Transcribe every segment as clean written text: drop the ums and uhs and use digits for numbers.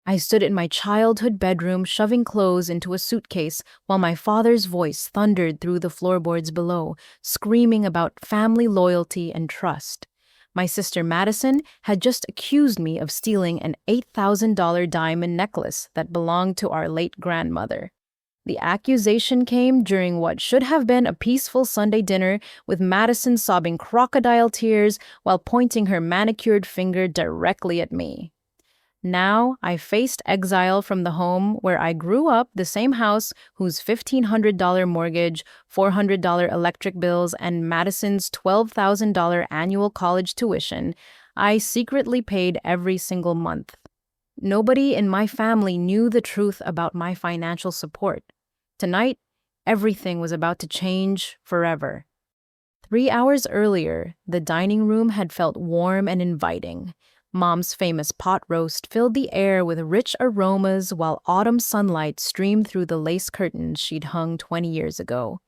I stood in my childhood bedroom shoving clothes into a suitcase while my father's voice thundered through the floorboards below, screaming about family loyalty and trust. My sister Madison had just accused me of stealing an $8,000 diamond necklace that belonged to our late grandmother. The accusation came during what should have been a peaceful Sunday dinner, with Madison sobbing crocodile tears while pointing her manicured finger directly at me. Now I faced exile from the home where I grew up, the same house whose $1,500 mortgage, $400 electric bills, and Madison's $12,000 annual college tuition I secretly paid every single month. Nobody in my family knew the truth about my financial support. Tonight, everything was about to change forever. 3 hours earlier, the dining room had felt warm and inviting. Mom's famous pot roast filled the air with rich aromas while autumn sunlight streamed through the lace curtains she'd hung 20 years ago.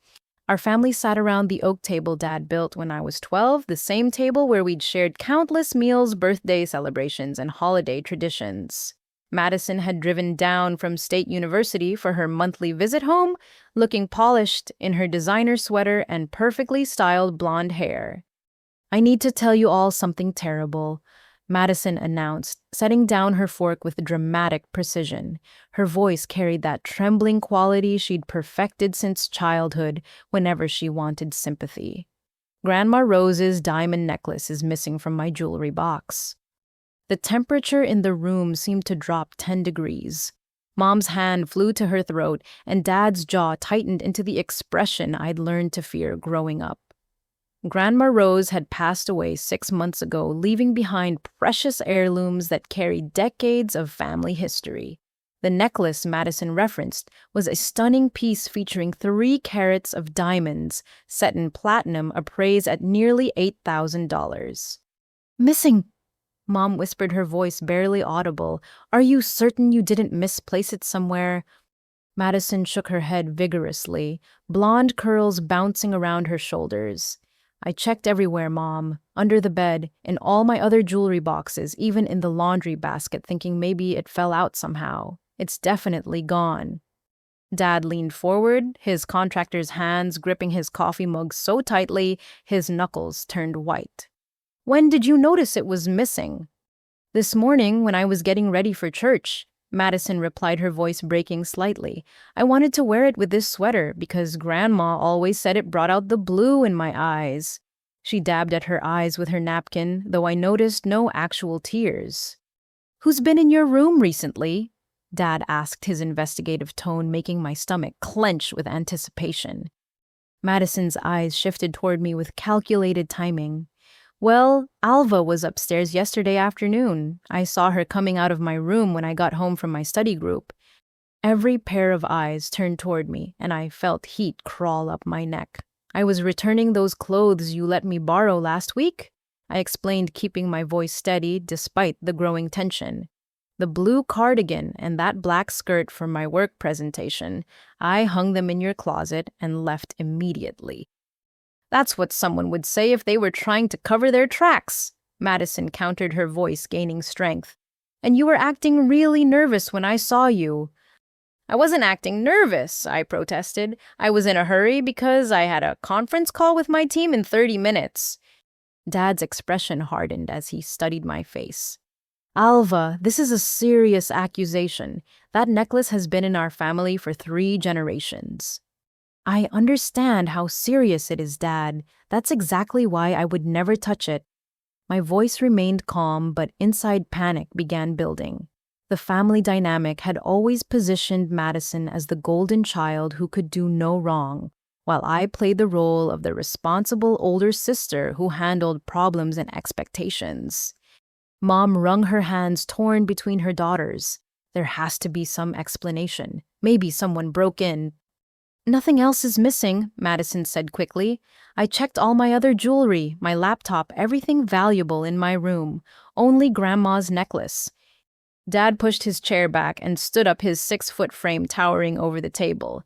Our family sat around the oak table Dad built when I was 12, the same table where we'd shared countless meals, birthday celebrations, and holiday traditions. Madison had driven down from State University for her monthly visit home, looking polished in her designer sweater and perfectly styled blonde hair. "I need to tell you all something terrible," Madison announced, setting down her fork with dramatic precision. Her voice carried that trembling quality she'd perfected since childhood whenever she wanted sympathy. "Grandma Rose's diamond necklace is missing from my jewelry box." The temperature in the room seemed to drop 10 degrees. Mom's hand flew to her throat, and Dad's jaw tightened into the expression I'd learned to fear growing up. Grandma Rose had passed away 6 months ago, leaving behind precious heirlooms that carried decades of family history. The necklace Madison referenced was a stunning piece featuring 3 carats of diamonds, set in platinum, appraised at nearly $8,000. "Missing," Mom whispered, her voice barely audible. "Are you certain you didn't misplace it somewhere?" Madison shook her head vigorously, blonde curls bouncing around her shoulders. "I checked everywhere, Mom. Under the bed, in all my other jewelry boxes, even in the laundry basket, thinking maybe it fell out somehow. It's definitely gone." Dad leaned forward, his contractor's hands gripping his coffee mug so tightly his knuckles turned white. "When did you notice it was missing?" "This morning, when I was getting ready for church," Madison replied, her voice breaking slightly. "I wanted to wear it with this sweater because Grandma always said it brought out the blue in my eyes." She dabbed at her eyes with her napkin, though I noticed no actual tears. "Who's been in your room recently?" Dad asked, his investigative tone making my stomach clench with anticipation. Madison's eyes shifted toward me with calculated timing. "Well, Alva was upstairs yesterday afternoon. I saw her coming out of my room when I got home from my study group." Every pair of eyes turned toward me, and I felt heat crawl up my neck. "I was returning those clothes you let me borrow last week," I explained, keeping my voice steady despite the growing tension. "The blue cardigan and that black skirt for my work presentation. I hung them in your closet and left immediately." "That's what someone would say if they were trying to cover their tracks," Madison countered, her voice gaining strength. "And you were acting really nervous when I saw you." "I wasn't acting nervous," I protested. "I was in a hurry because I had a conference call with my team in 30 minutes. Dad's expression hardened as he studied my face. "Alva, this is a serious accusation. That necklace has been in our family for 3 generations." "I understand how serious it is, Dad. That's exactly why I would never touch it." My voice remained calm, but inside panic began building. The family dynamic had always positioned Madison as the golden child who could do no wrong, while I played the role of the responsible older sister who handled problems and expectations. Mom wrung her hands, torn between her daughters. There has to be some explanation. Maybe someone broke in. "Nothing else is missing," Madison said quickly. "I checked all my other jewelry, my laptop, everything valuable in my room. Only Grandma's necklace." Dad pushed his chair back and stood up, his 6-foot frame towering over the table.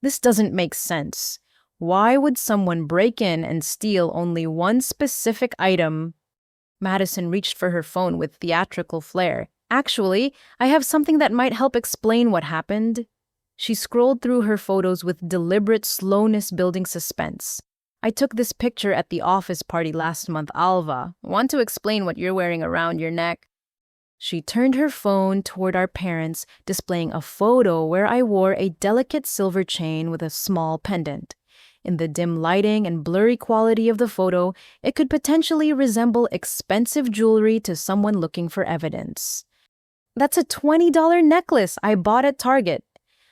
"This doesn't make sense. Why would someone break in and steal only one specific item?" Madison reached for her phone with theatrical flair. Actually, I have something that might help explain what happened. She scrolled through her photos with deliberate slowness building suspense. I took this picture at the office party last month, Alva. Want to explain what you're wearing around your neck? She turned her phone toward our parents, displaying a photo where I wore a delicate silver chain with a small pendant. In the dim lighting and blurry quality of the photo, it could potentially resemble expensive jewelry to someone looking for evidence. That's a $20 necklace I bought at Target,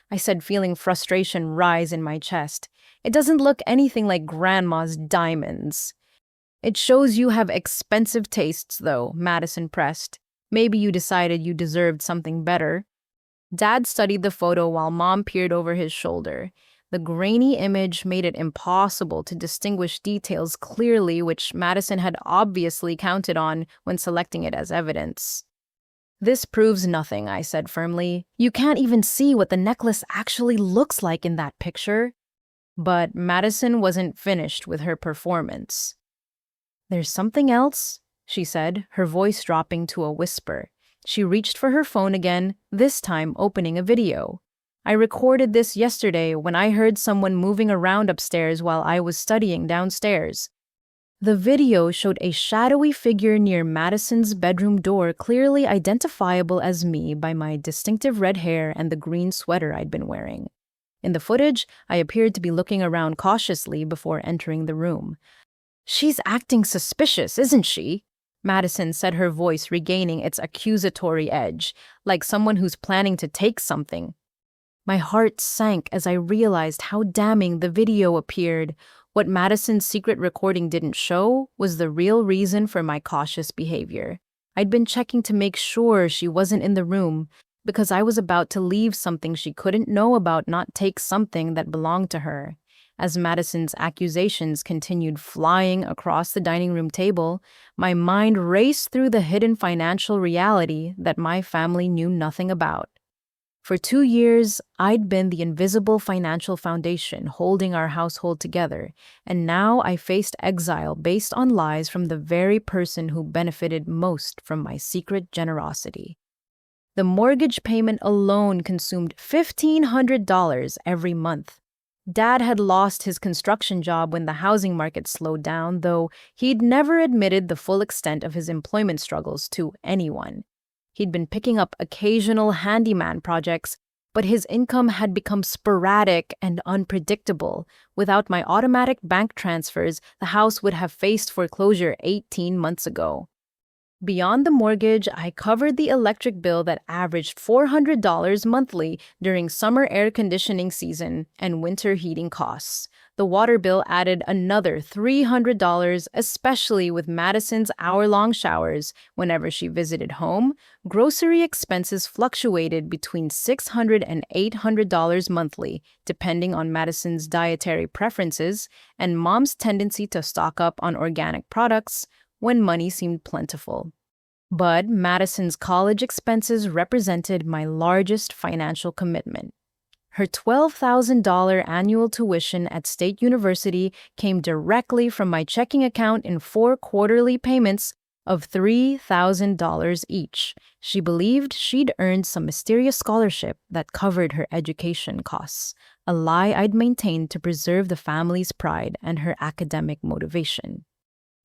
I said, feeling frustration rise in my chest. It doesn't look anything like grandma's diamonds. It shows you have expensive tastes, though, Madison pressed. Maybe you decided you deserved something better. Dad studied the photo while Mom peered over his shoulder. The grainy image made it impossible to distinguish details clearly, which Madison had obviously counted on when selecting it as evidence. This proves nothing, I said firmly. You can't even see what the necklace actually looks like in that picture. But Madison wasn't finished with her performance. There's something else, she said, her voice dropping to a whisper. She reached for her phone again, this time opening a video. I recorded this yesterday when I heard someone moving around upstairs while I was studying downstairs. The video showed a shadowy figure near Madison's bedroom door, clearly identifiable as me by my distinctive red hair and the green sweater I'd been wearing. In the footage, I appeared to be looking around cautiously before entering the room. "She's acting suspicious, isn't she?" Madison said, her voice regaining its accusatory edge, like someone who's planning to take something. My heart sank as I realized how damning the video appeared. What Madison's secret recording didn't show was the real reason for my cautious behavior. I'd been checking to make sure she wasn't in the room because I was about to leave something she couldn't know about, not take something that belonged to her. As Madison's accusations continued flying across the dining room table, my mind raced through the hidden financial reality that my family knew nothing about. For 2 years, I'd been the invisible financial foundation holding our household together, and now I faced exile based on lies from the very person who benefited most from my secret generosity. The mortgage payment alone consumed $1,500 every month. Dad had lost his construction job when the housing market slowed down, though he'd never admitted the full extent of his employment struggles to anyone. He'd been picking up occasional handyman projects, but his income had become sporadic and unpredictable. Without my automatic bank transfers, the house would have faced foreclosure 18 months ago. Beyond the mortgage, I covered the electric bill that averaged $400 monthly during summer air conditioning season and winter heating costs. The water bill added another $300, especially with Madison's hour-long showers whenever she visited home. Grocery expenses fluctuated between $600 and $800 monthly, depending on Madison's dietary preferences and Mom's tendency to stock up on organic products when money seemed plentiful. But Madison's college expenses represented my largest financial commitment. Her $12,000 annual tuition at State University came directly from my checking account in 4 quarterly payments of $3,000 each. She believed she'd earned some mysterious scholarship that covered her education costs, a lie I'd maintained to preserve the family's pride and her academic motivation.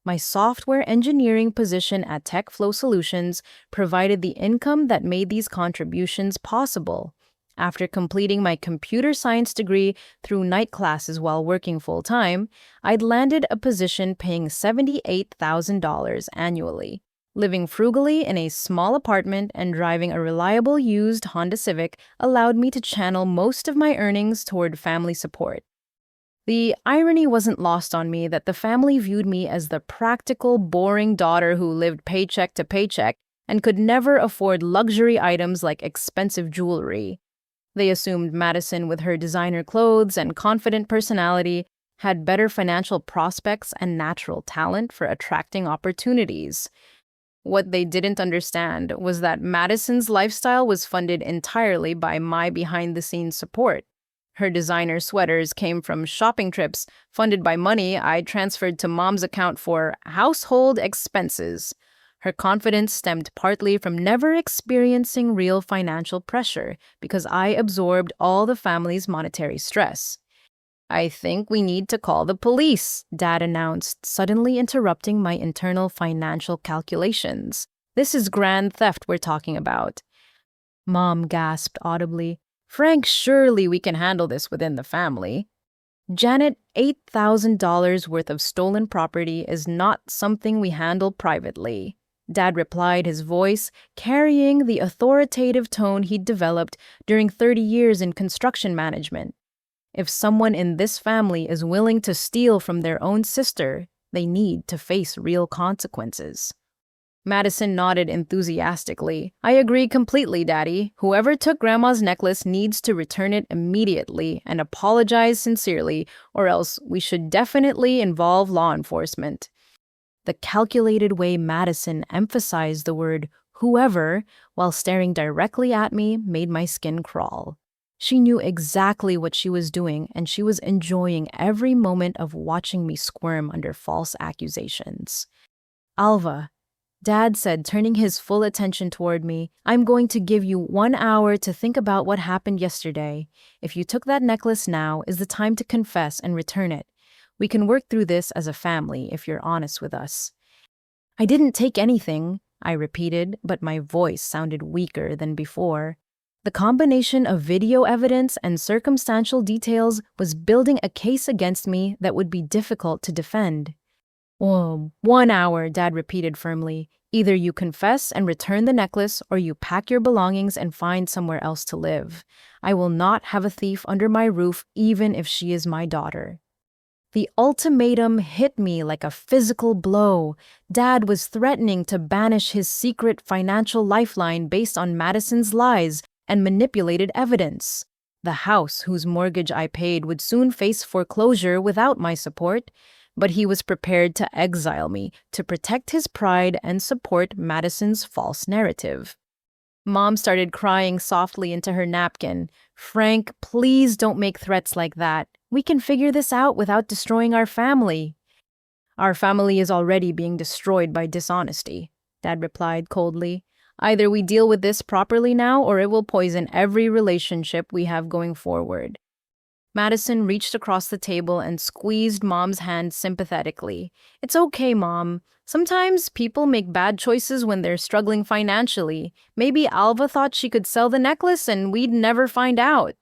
My software engineering position at TechFlow Solutions provided the income that made these contributions possible. After completing my computer science degree through night classes while working full-time, I'd landed a position paying $78,000 annually. Living frugally in a small apartment and driving a reliable used Honda Civic allowed me to channel most of my earnings toward family support. The irony wasn't lost on me that the family viewed me as the practical, boring daughter who lived paycheck to paycheck and could never afford luxury items like expensive jewelry. They assumed Madison, with her designer clothes and confident personality, had better financial prospects and natural talent for attracting opportunities. What they didn't understand was that Madison's lifestyle was funded entirely by my behind-the-scenes support. Her designer sweaters came from shopping trips funded by money I transferred to Mom's account for household expenses. Her confidence stemmed partly from never experiencing real financial pressure because I absorbed all the family's monetary stress. "I think we need to call the police," Dad announced, suddenly interrupting my internal financial calculations. "This is grand theft we're talking about." Mom gasped audibly. "Frank, surely we can handle this within the family." "Janet, $8,000 worth of stolen property is not something we handle privately," Dad replied, his voice carrying the authoritative tone he'd developed during 30 years in construction management. "If someone in this family is willing to steal from their own sister, they need to face real consequences." Madison nodded enthusiastically. "I agree completely, Daddy. Whoever took Grandma's necklace needs to return it immediately and apologize sincerely, or else we should definitely involve law enforcement." The calculated way Madison emphasized the word whoever while staring directly at me made my skin crawl. She knew exactly what she was doing, and she was enjoying every moment of watching me squirm under false accusations. "Alva," Dad said, turning his full attention toward me, "I'm going to give you 1 hour to think about what happened yesterday. If you took that necklace, now is the time to confess and return it. We can work through this as a family if you're honest with us." "I didn't take anything," I repeated, but my voice sounded weaker than before. The combination of video evidence and circumstantial details was building a case against me that would be difficult to defend. "Oh, 1 hour," Dad repeated firmly. "Either you confess and return the necklace, or you pack your belongings and find somewhere else to live. I will not have a thief under my roof, even if she is my daughter." The ultimatum hit me like a physical blow. Dad was threatening to banish his secret financial lifeline based on Madison's lies and manipulated evidence. The house whose mortgage I paid would soon face foreclosure without my support. But he was prepared to exile me to protect his pride and support Madison's false narrative. Mom started crying softly into her napkin. "Frank, please don't make threats like that. We can figure this out without destroying our family." "Our family is already being destroyed by dishonesty," Dad replied coldly. "Either we deal with this properly now, or it will poison every relationship we have going forward." Madison reached across the table and squeezed Mom's hand sympathetically. "It's okay, Mom. Sometimes people make bad choices when they're struggling financially. Maybe Alva thought she could sell the necklace and we'd never find out."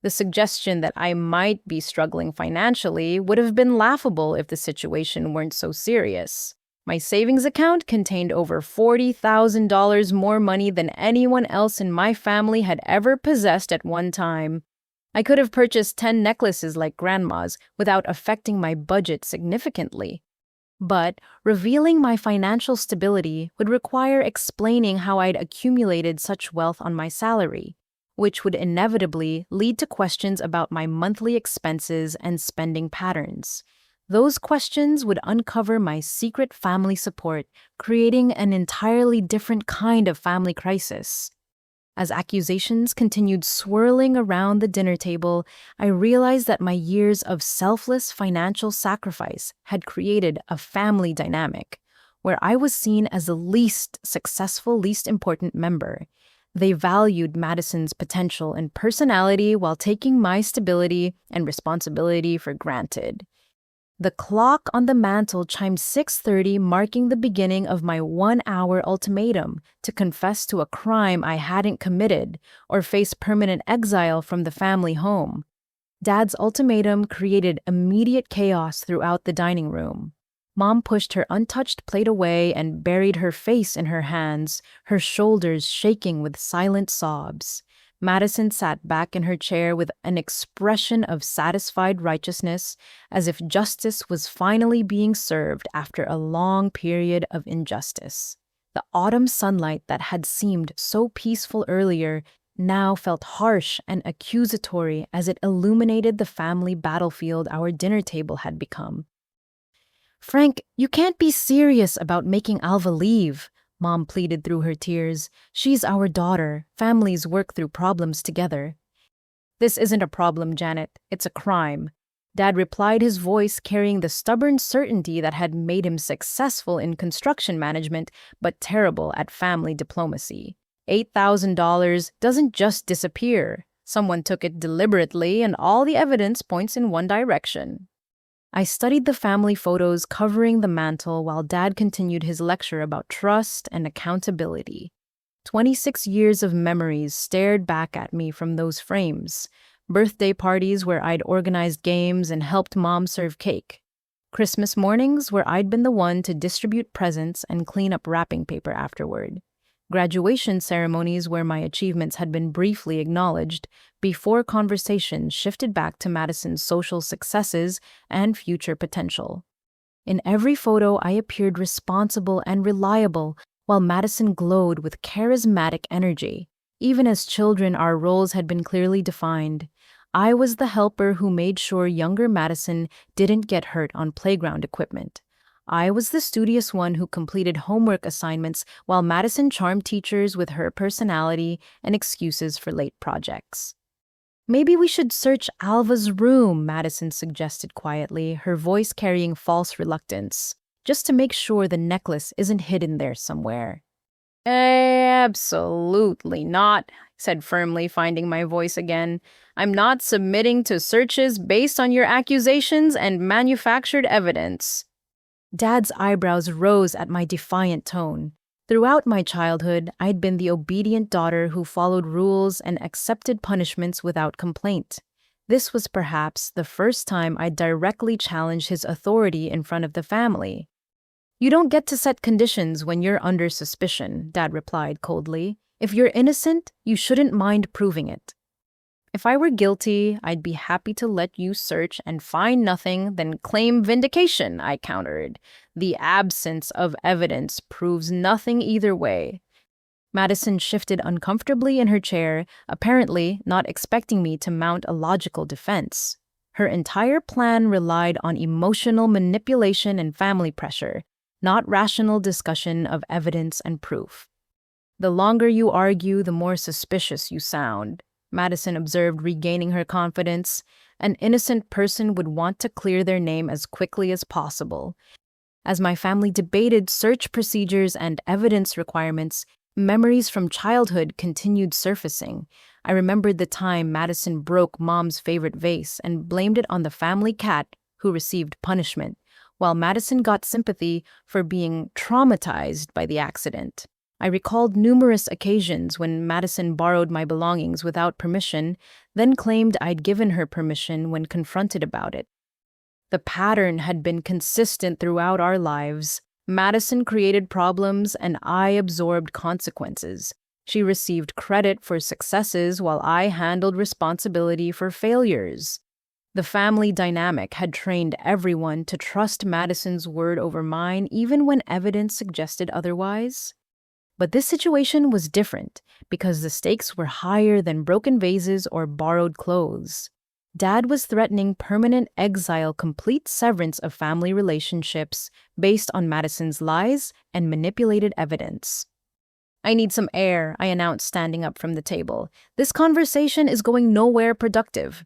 The suggestion that I might be struggling financially would have been laughable if the situation weren't so serious. My savings account contained over $40,000 more money than anyone else in my family had ever possessed at one time. I could have purchased 10 necklaces like Grandma's without affecting my budget significantly. But revealing my financial stability would require explaining how I'd accumulated such wealth on my salary, which would inevitably lead to questions about my monthly expenses and spending patterns. Those questions would uncover my secret family support, creating an entirely different kind of family crisis. As accusations continued swirling around the dinner table, I realized that my years of selfless financial sacrifice had created a family dynamic where I was seen as the least successful, least important member. They valued Madison's potential and personality while taking my stability and responsibility for granted. The clock on the mantel chimed 6:30, marking the beginning of my 1-hour ultimatum to confess to a crime I hadn't committed or face permanent exile from the family home. Dad's ultimatum created immediate chaos throughout the dining room. Mom pushed her untouched plate away and buried her face in her hands, her shoulders shaking with silent sobs. Madison sat back in her chair with an expression of satisfied righteousness, as if justice was finally being served after a long period of injustice. The autumn sunlight that had seemed so peaceful earlier now felt harsh and accusatory as it illuminated the family battlefield our dinner table had become. "Frank, you can't be serious about making Alva leave," Mom pleaded through her tears. "She's our daughter. Families work through problems together." "This isn't a problem, Janet. It's a crime." Dad replied, his voice carrying the stubborn certainty that had made him successful in construction management but terrible at family diplomacy. $8,000 doesn't just disappear. Someone took it deliberately, and all the evidence points in one direction. I studied the family photos covering the mantel while Dad continued his lecture about trust and accountability. 26 years of memories stared back at me from those frames. Birthday parties where I'd organized games and helped Mom serve cake. Christmas mornings where I'd been the one to distribute presents and clean up wrapping paper afterward. Graduation ceremonies where my achievements had been briefly acknowledged before conversation shifted back to Madison's social successes and future potential. In every photo, I appeared responsible and reliable, while Madison glowed with charismatic energy. Even as children, our roles had been clearly defined. I was the helper who made sure younger Madison didn't get hurt on playground equipment. I was the studious one who completed homework assignments while Madison charmed teachers with her personality and excuses for late projects. "Maybe we should search Alva's room," Madison suggested quietly, her voice carrying false reluctance, "just to make sure the necklace isn't hidden there somewhere." "Absolutely not," I said firmly, finding my voice again. "I'm not submitting to searches based on your accusations and manufactured evidence." Dad's eyebrows rose at my defiant tone. Throughout my childhood, I'd been the obedient daughter who followed rules and accepted punishments without complaint. This was perhaps the first time I'd directly challenged his authority in front of the family. "You don't get to set conditions when you're under suspicion," Dad replied coldly. "If you're innocent, you shouldn't mind proving it." "If I were guilty, I'd be happy to let you search and find nothing, then claim vindication," I countered. "The absence of evidence proves nothing either way." Madison shifted uncomfortably in her chair, apparently not expecting me to mount a logical defense. Her entire plan relied on emotional manipulation and family pressure, not rational discussion of evidence and proof. "The longer you argue, the more suspicious you sound," Madison observed, regaining her confidence. "An innocent person would want to clear their name as quickly as possible." As my family debated search procedures and evidence requirements, memories from childhood continued surfacing. I remembered the time Madison broke Mom's favorite vase and blamed it on the family cat, who received punishment, while Madison got sympathy for being traumatized by the accident. I recalled numerous occasions when Madison borrowed my belongings without permission, then claimed I'd given her permission when confronted about it. The pattern had been consistent throughout our lives. Madison created problems, and I absorbed consequences. She received credit for successes while I handled responsibility for failures. The family dynamic had trained everyone to trust Madison's word over mine, even when evidence suggested otherwise. But this situation was different because the stakes were higher than broken vases or borrowed clothes. Dad was threatening permanent exile, complete severance of family relationships based on Madison's lies and manipulated evidence. "I need some air," I announced, standing up from the table. "This conversation is going nowhere productive."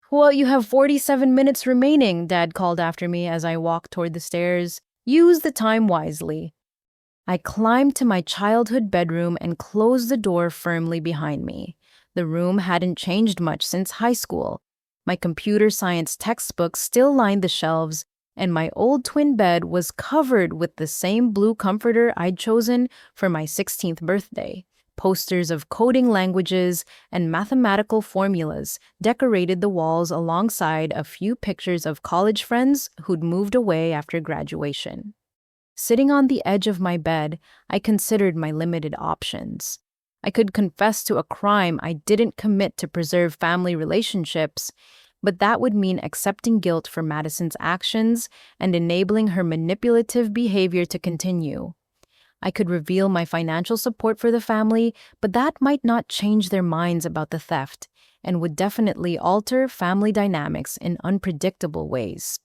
"Well, you have 47 minutes remaining," Dad called after me as I walked toward the stairs. "Use the time wisely." I climbed to my childhood bedroom and closed the door firmly behind me. The room hadn't changed much since high school. My computer science textbooks still lined the shelves, and my old twin bed was covered with the same blue comforter I'd chosen for my 16th birthday. Posters of coding languages and mathematical formulas decorated the walls alongside a few pictures of college friends who'd moved away after graduation. Sitting on the edge of my bed, I considered my limited options. I could confess to a crime I didn't commit to preserve family relationships, but that would mean accepting guilt for Madison's actions and enabling her manipulative behavior to continue. I could reveal my financial support for the family, but that might not change their minds about the theft and would definitely alter family dynamics in unpredictable ways.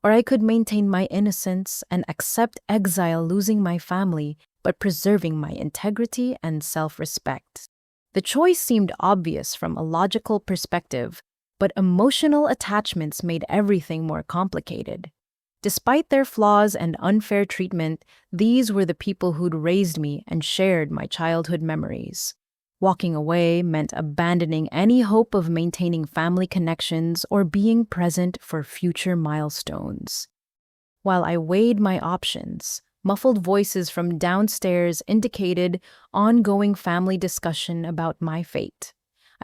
Or I could maintain my innocence and accept exile, losing my family, but preserving my integrity and self-respect. The choice seemed obvious from a logical perspective, but emotional attachments made everything more complicated. Despite their flaws and unfair treatment, these were the people who'd raised me and shared my childhood memories. Walking away meant abandoning any hope of maintaining family connections or being present for future milestones. While I weighed my options, muffled voices from downstairs indicated ongoing family discussion about my fate.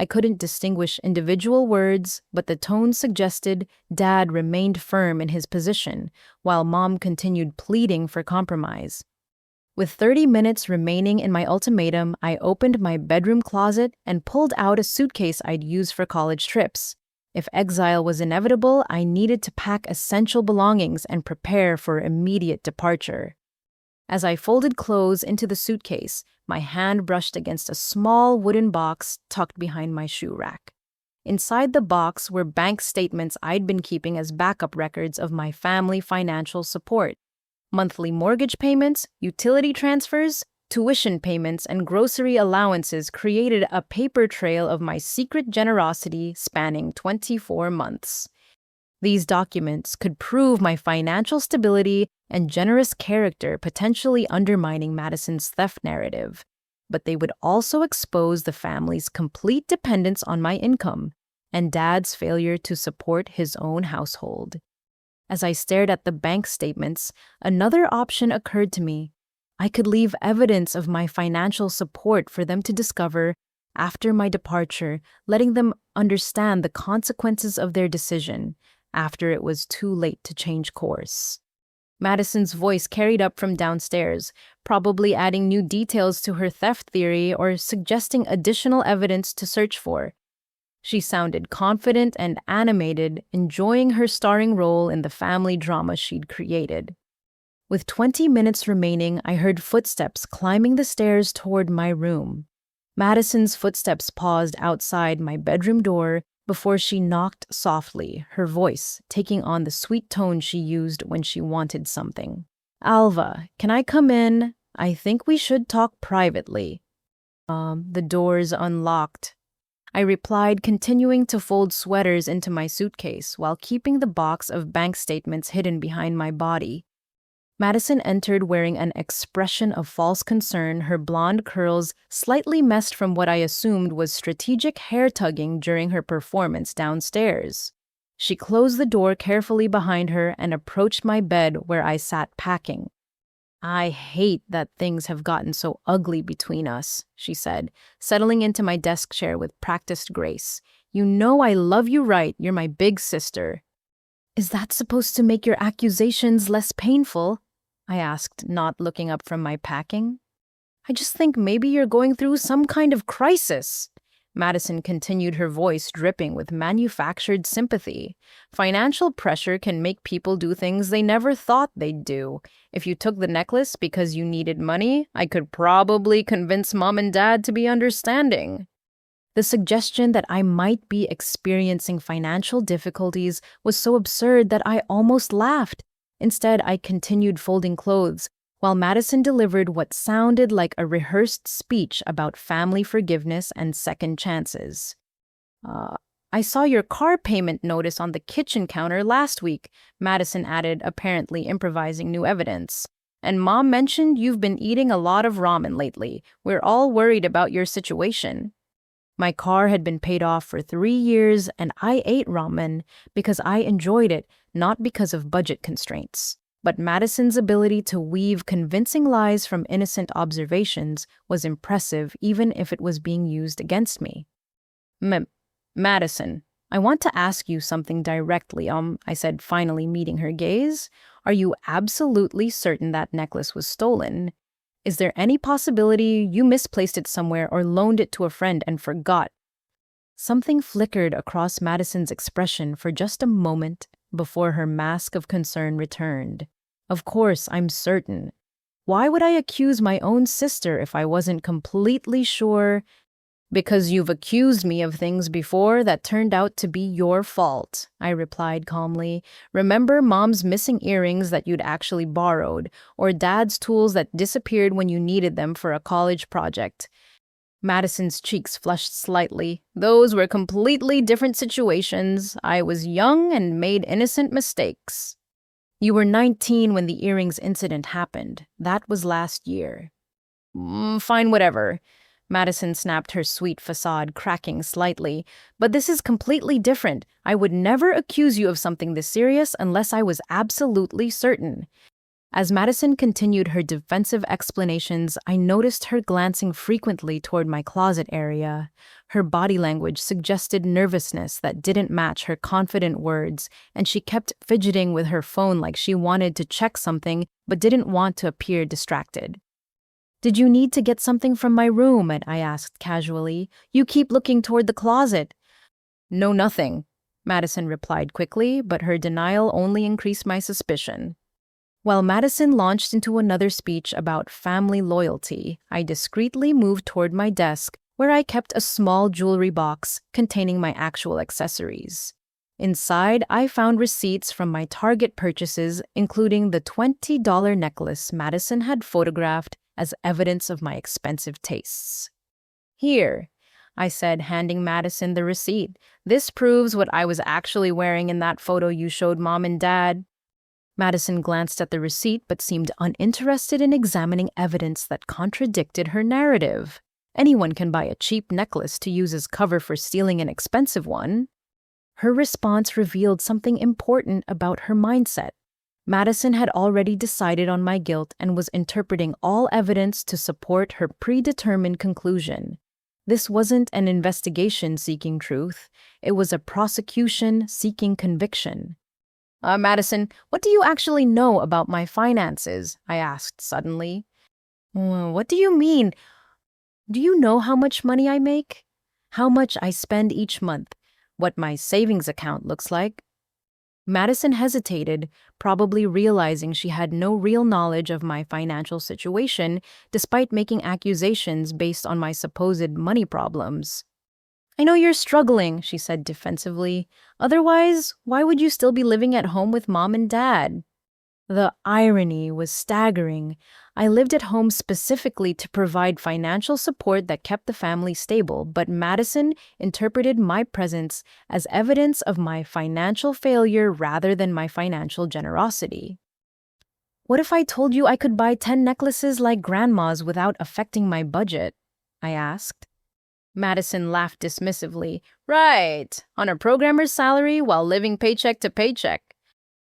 I couldn't distinguish individual words, but the tone suggested Dad remained firm in his position, while Mom continued pleading for compromise. With 30 minutes remaining in my ultimatum, I opened my bedroom closet and pulled out a suitcase I'd use for college trips. If exile was inevitable, I needed to pack essential belongings and prepare for immediate departure. As I folded clothes into the suitcase, my hand brushed against a small wooden box tucked behind my shoe rack. Inside the box were bank statements I'd been keeping as backup records of my family financial support. Monthly mortgage payments, utility transfers, tuition payments, and grocery allowances created a paper trail of my secret generosity spanning 24 months. These documents could prove my financial stability and generous character, potentially undermining Madison's theft narrative. But they would also expose the family's complete dependence on my income and Dad's failure to support his own household. As I stared at the bank statements, another option occurred to me. I could leave evidence of my financial support for them to discover after my departure, letting them understand the consequences of their decision after it was too late to change course. Madison's voice carried up from downstairs, probably adding new details to her theft theory or suggesting additional evidence to search for. She sounded confident and animated, enjoying her starring role in the family drama she'd created. With 20 minutes remaining, I heard footsteps climbing the stairs toward my room. Madison's footsteps paused outside my bedroom door before she knocked softly, her voice taking on the sweet tone she used when she wanted something. "Alva, can I come in? I think we should talk privately." The door's unlocked," I replied, continuing to fold sweaters into my suitcase while keeping the box of bank statements hidden behind my body. Madison entered wearing an expression of false concern, her blonde curls slightly messed from what I assumed was strategic hair-tugging during her performance downstairs. She closed the door carefully behind her and approached my bed where I sat packing. "I hate that things have gotten so ugly between us," she said, settling into my desk chair with practiced grace. "You know I love you right, you're my big sister." "Is that supposed to make your accusations less painful?" I asked, not looking up from my packing. "I just think maybe you're going through some kind of crisis." Madison continued, her voice dripping with manufactured sympathy. "Financial pressure can make people do things they never thought they'd do. If you took the necklace because you needed money, I could probably convince Mom and Dad to be understanding." The suggestion that I might be experiencing financial difficulties was so absurd that I almost laughed. Instead, I continued folding clothes, while Madison delivered what sounded like a rehearsed speech about family forgiveness and second chances. "I saw your car payment notice on the kitchen counter last week," Madison added, apparently improvising new evidence. "And Mom mentioned you've been eating a lot of ramen lately. We're all worried about your situation." My car had been paid off for 3 years, and I ate ramen because I enjoyed it, not because of budget constraints. But Madison's ability to weave convincing lies from innocent observations was impressive, even if it was being used against me. "Madison, I want to ask you something directly, I said, finally meeting her gaze. Are you absolutely certain that necklace was stolen? Is there any possibility you misplaced it somewhere or loaned it to a friend and forgot?" Something flickered across Madison's expression for just a moment before her mask of concern returned. "Of course, I'm certain. Why would I accuse my own sister if I wasn't completely sure?" "Because you've accused me of things before that turned out to be your fault," I replied calmly. "Remember Mom's missing earrings that you'd actually borrowed, or Dad's tools that disappeared when you needed them for a college project? Madison's cheeks flushed slightly. Those were completely different situations. I was young and made innocent mistakes. You were 19 when the earrings incident happened. That was last year. Fine, whatever. Madison snapped, her sweet facade cracking slightly. But this is completely different. I would never accuse you of something this serious unless I was absolutely certain. As Madison continued her defensive explanations, I noticed her glancing frequently toward my closet area. Her body language suggested nervousness that didn't match her confident words, and she kept fidgeting with her phone like she wanted to check something but didn't want to appear distracted. "Did you need to get something from my room?" I asked casually. "You keep looking toward the closet." "No, nothing," Madison replied quickly, but her denial only increased my suspicion. While Madison launched into another speech about family loyalty, I discreetly moved toward my desk, where I kept a small jewelry box containing my actual accessories. Inside, I found receipts from my Target purchases, including the $20 necklace Madison had photographed as evidence of my expensive tastes. "Here," I said, handing Madison the receipt. "This proves what I was actually wearing in that photo you showed Mom and Dad." Madison glanced at the receipt but seemed uninterested in examining evidence that contradicted her narrative. Anyone can buy a cheap necklace to use as cover for stealing an expensive one. Her response revealed something important about her mindset. Madison had already decided on my guilt and was interpreting all evidence to support her predetermined conclusion. This wasn't an investigation seeking truth. It was a prosecution seeking conviction. "Madison, what do you actually know about my finances?" I asked suddenly. What do you mean? Do you know how much money I make? How much I spend each month? What my savings account looks like?" Madison hesitated, probably realizing she had no real knowledge of my financial situation, despite making accusations based on my supposed money problems. "I know you're struggling," she said defensively. "Otherwise, why would you still be living at home with Mom and Dad?" The irony was staggering. I lived at home specifically to provide financial support that kept the family stable, but Madison interpreted my presence as evidence of my financial failure rather than my financial generosity. "What if I told you I could buy 10 necklaces like Grandma's without affecting my budget?" I asked. Madison laughed dismissively. "Right, on a programmer's salary while living paycheck to paycheck."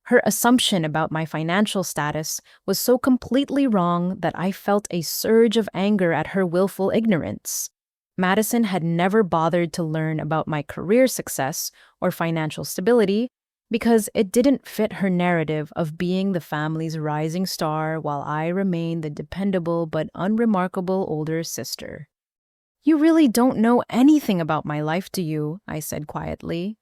Her assumption about my financial status was so completely wrong that I felt a surge of anger at her willful ignorance. Madison had never bothered to learn about my career success or financial stability because it didn't fit her narrative of being the family's rising star while I remained the dependable but unremarkable older sister. "You really don't know anything about my life, do you?" I said quietly.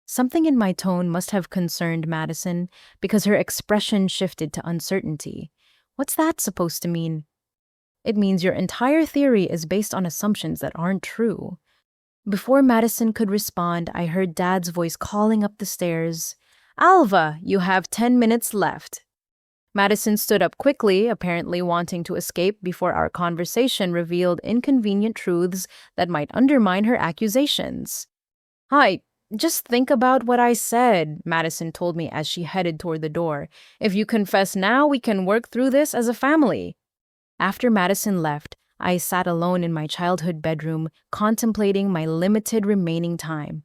Something in my tone must have concerned Madison because her expression shifted to uncertainty. "What's that supposed to mean?" "It means your entire theory is based on assumptions that aren't true." Before Madison could respond, I heard Dad's voice calling up the stairs. "Alva, you have 10 minutes left." Madison stood up quickly, apparently wanting to escape before our conversation revealed inconvenient truths that might undermine her accusations. "Hi, just think about what I said," Madison told me as she headed toward the door. "If you confess now, we can work through this as a family." After Madison left, I sat alone in my childhood bedroom, contemplating my limited remaining time.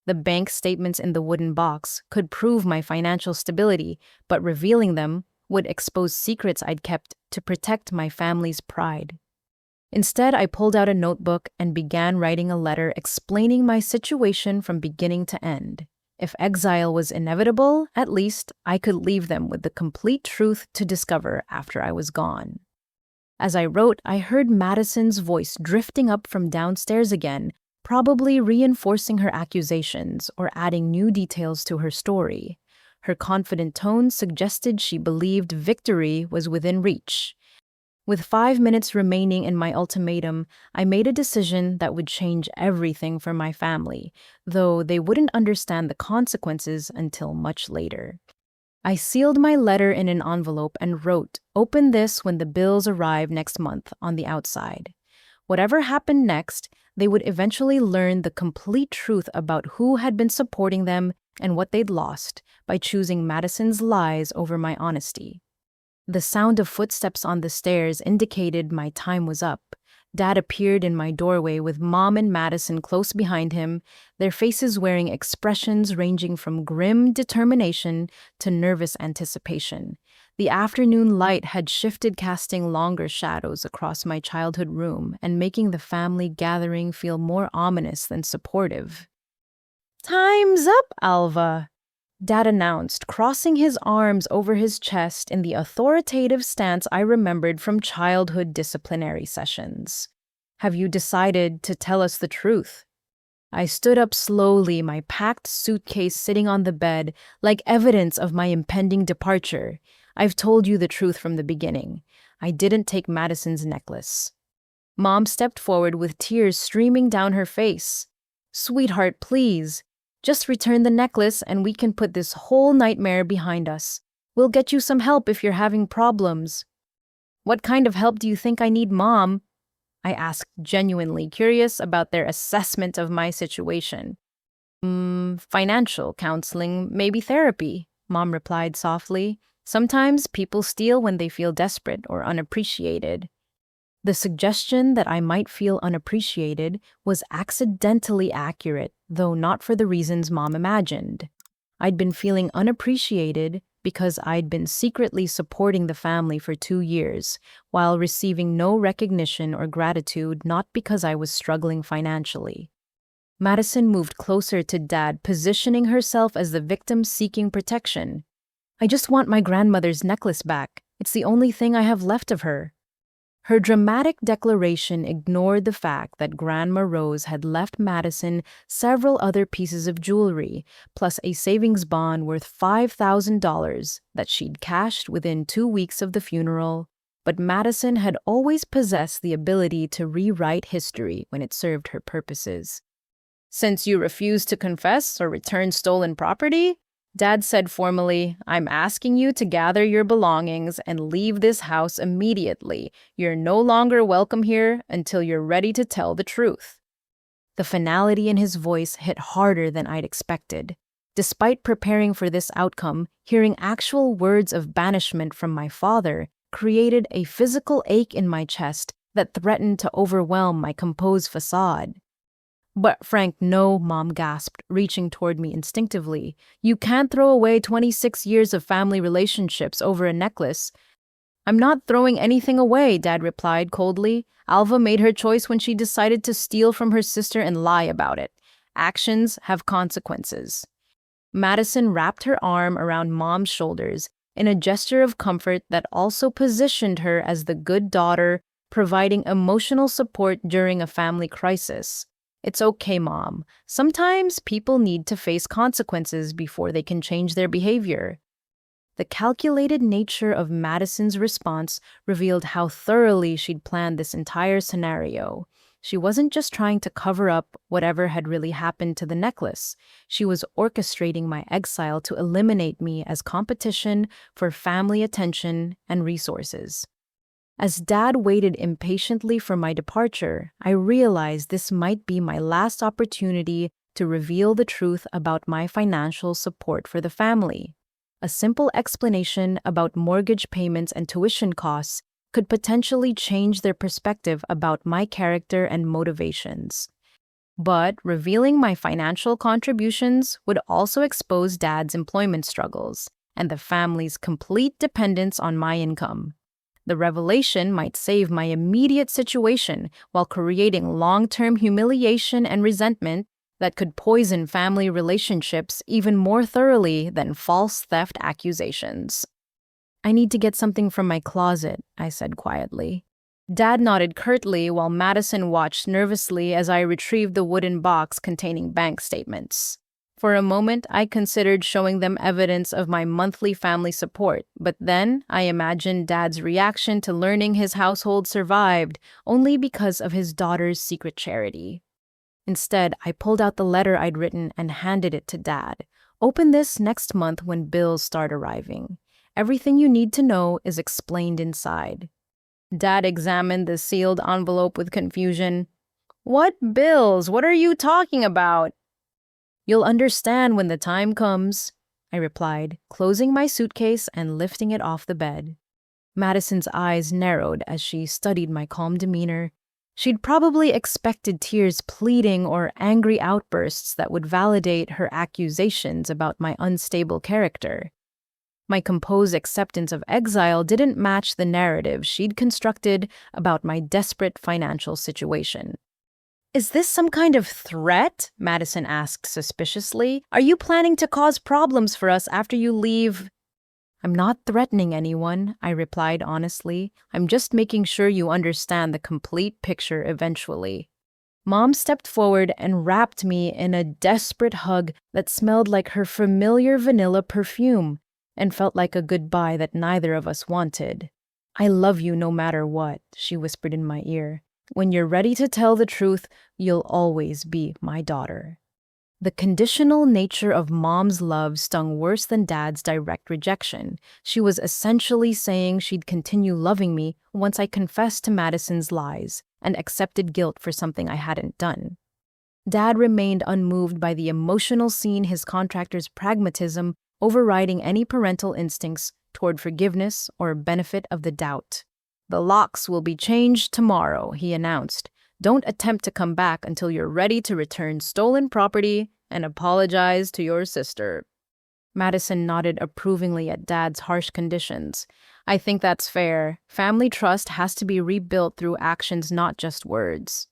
The bank statements in the wooden box could prove my financial stability, but revealing them would expose secrets I'd kept to protect my family's pride. Instead, I pulled out a notebook and began writing a letter explaining my situation from beginning to end. If exile was inevitable, at least I could leave them with the complete truth to discover after I was gone. As I wrote, I heard Madison's voice drifting up from downstairs again, probably reinforcing her accusations or adding new details to her story. Her confident tone suggested she believed victory was within reach. With 5 minutes remaining in my ultimatum, I made a decision that would change everything for my family, though they wouldn't understand the consequences until much later. I sealed my letter in an envelope and wrote, "Open this when the bills arrive next month," on the outside. Whatever happened next, they would eventually learn the complete truth about who had been supporting them and what they'd lost by choosing Madison's lies over my honesty. The sound of footsteps on the stairs indicated my time was up. Dad appeared in my doorway with Mom and Madison close behind him, their faces wearing expressions ranging from grim determination to nervous anticipation. The afternoon light had shifted, casting longer shadows across my childhood room and making the family gathering feel more ominous than supportive. "Time's up, Alva," Dad announced, crossing his arms over his chest in the authoritative stance I remembered from childhood disciplinary sessions. "Have you decided to tell us the truth?" I stood up slowly, my packed suitcase sitting on the bed, like evidence of my impending departure. "I've told you the truth from the beginning. I didn't take Madison's necklace." Mom stepped forward with tears streaming down her face. "Sweetheart, please. Just return the necklace and we can put this whole nightmare behind us. We'll get you some help if you're having problems." "What kind of help do you think I need, Mom?" I asked, genuinely curious about their assessment of my situation. Financial counseling, maybe therapy," Mom replied softly. "Sometimes people steal when they feel desperate or unappreciated." The suggestion that I might feel unappreciated was accidentally accurate, though not for the reasons Mom imagined. I'd been feeling unappreciated because I'd been secretly supporting the family for 2 years, while receiving no recognition or gratitude, not because I was struggling financially. Madison moved closer to Dad, positioning herself as the victim seeking protection. "I just want my grandmother's necklace back. It's the only thing I have left of her." Her dramatic declaration ignored the fact that Grandma Rose had left Madison several other pieces of jewelry, plus a savings bond worth $5,000 that she'd cashed within 2 weeks of the funeral. But Madison had always possessed the ability to rewrite history when it served her purposes. "Since you refuse to confess or return stolen property," Dad said formally, "I'm asking you to gather your belongings and leave this house immediately. You're no longer welcome here until you're ready to tell the truth." The finality in his voice hit harder than I'd expected. Despite preparing for this outcome, hearing actual words of banishment from my father created a physical ache in my chest that threatened to overwhelm my composed facade. "But Frank, no," Mom gasped, reaching toward me instinctively. "You can't throw away 26 years of family relationships over a necklace." "I'm not throwing anything away," Dad replied coldly. "Alva made her choice when she decided to steal from her sister and lie about it. Actions have consequences." Madison wrapped her arm around Mom's shoulders in a gesture of comfort that also positioned her as the good daughter, providing emotional support during a family crisis. "It's okay, Mom. Sometimes people need to face consequences before they can change their behavior." The calculated nature of Madison's response revealed how thoroughly she'd planned this entire scenario. She wasn't just trying to cover up whatever had really happened to the necklace. She was orchestrating my exile to eliminate me as competition for family attention and resources. As Dad waited impatiently for my departure, I realized this might be my last opportunity to reveal the truth about my financial support for the family. A simple explanation about mortgage payments and tuition costs could potentially change their perspective about my character and motivations. But revealing my financial contributions would also expose Dad's employment struggles and the family's complete dependence on my income. The revelation might save my immediate situation while creating long-term humiliation and resentment that could poison family relationships even more thoroughly than false theft accusations. "I need to get something from my closet," I said quietly. Dad nodded curtly while Madison watched nervously as I retrieved the wooden box containing bank statements. For a moment, I considered showing them evidence of my monthly family support, but then I imagined Dad's reaction to learning his household survived only because of his daughter's secret charity. Instead, I pulled out the letter I'd written and handed it to Dad. "Open this next month when bills start arriving. Everything you need to know is explained inside." Dad examined the sealed envelope with confusion. What bills? What are you talking about? You'll understand when the time comes, I replied, closing my suitcase and lifting it off the bed. Madison's eyes narrowed as she studied my calm demeanor. She'd probably expected tears pleading or angry outbursts that would validate her accusations about my unstable character. My composed acceptance of exile didn't match the narrative she'd constructed about my desperate financial situation. Is this some kind of threat? Madison asked suspiciously. Are you planning to cause problems for us after you leave? I'm not threatening anyone, I replied honestly. I'm just making sure you understand the complete picture eventually. Mom stepped forward and wrapped me in a desperate hug that smelled like her familiar vanilla perfume and felt like a goodbye that neither of us wanted. I love you no matter what, she whispered in my ear. When you're ready to tell the truth, you'll always be my daughter. The conditional nature of Mom's love stung worse than Dad's direct rejection. She was essentially saying she'd continue loving me once I confessed to Madison's lies and accepted guilt for something I hadn't done. Dad remained unmoved by the emotional scene, his contractor's pragmatism overriding any parental instincts toward forgiveness or benefit of the doubt. The locks will be changed tomorrow, he announced. Don't attempt to come back until you're ready to return stolen property and apologize to your sister. Madison nodded approvingly at Dad's harsh conditions. I think that's fair. Family trust has to be rebuilt through actions, not just words.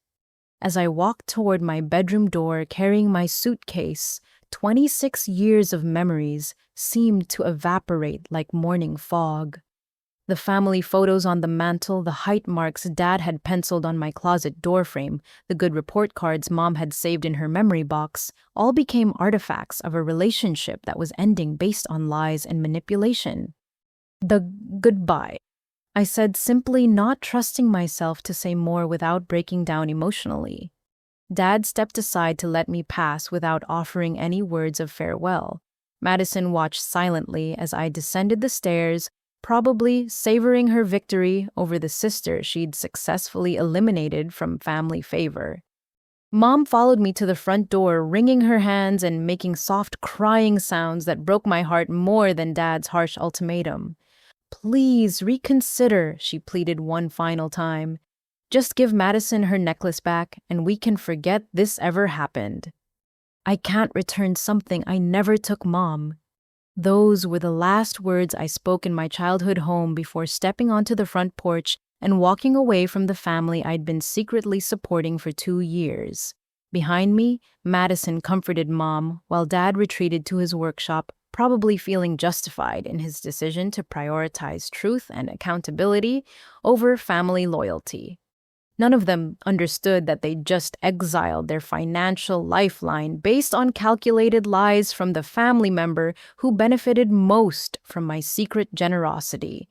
As I walked toward my bedroom door carrying my suitcase, 26 years of memories seemed to evaporate like morning fog. The family photos on the mantel, the height marks Dad had penciled on my closet doorframe, the good report cards Mom had saved in her memory box, all became artifacts of a relationship that was ending based on lies and manipulation. The goodbye, I said, simply, not trusting myself to say more without breaking down emotionally. Dad stepped aside to let me pass without offering any words of farewell. Madison watched silently as I descended the stairs, probably savoring her victory over the sister she'd successfully eliminated from family favor. Mom followed me to the front door, wringing her hands and making soft crying sounds that broke my heart more than Dad's harsh ultimatum. Please reconsider, she pleaded one final time. Just give Madison her necklace back and we can forget this ever happened. I can't return something I never took, Mom. Those were the last words I spoke in my childhood home before stepping onto the front porch and walking away from the family I'd been secretly supporting for 2 years. Behind me, Madison comforted Mom while Dad retreated to his workshop, probably feeling justified in his decision to prioritize truth and accountability over family loyalty. None of them understood that they'd just exiled their financial lifeline based on calculated lies from the family member who benefited most from my secret generosity.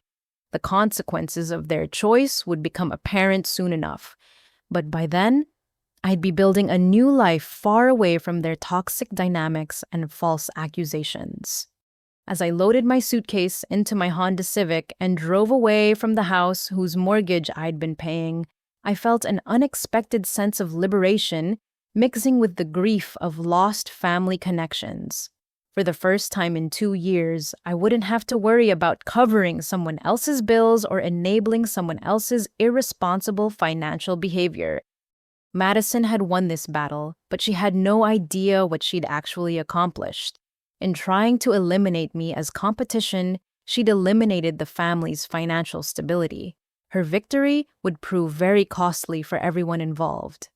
The consequences of their choice would become apparent soon enough. But by then, I'd be building a new life far away from their toxic dynamics and false accusations. As I loaded my suitcase into my Honda Civic and drove away from the house whose mortgage I'd been paying, I felt an unexpected sense of liberation mixing with the grief of lost family connections. For the first time in 2 years, I wouldn't have to worry about covering someone else's bills or enabling someone else's irresponsible financial behavior. Madison had won this battle, but she had no idea what she'd actually accomplished. In trying to eliminate me as competition, she'd eliminated the family's financial stability. Her victory would prove very costly for everyone involved.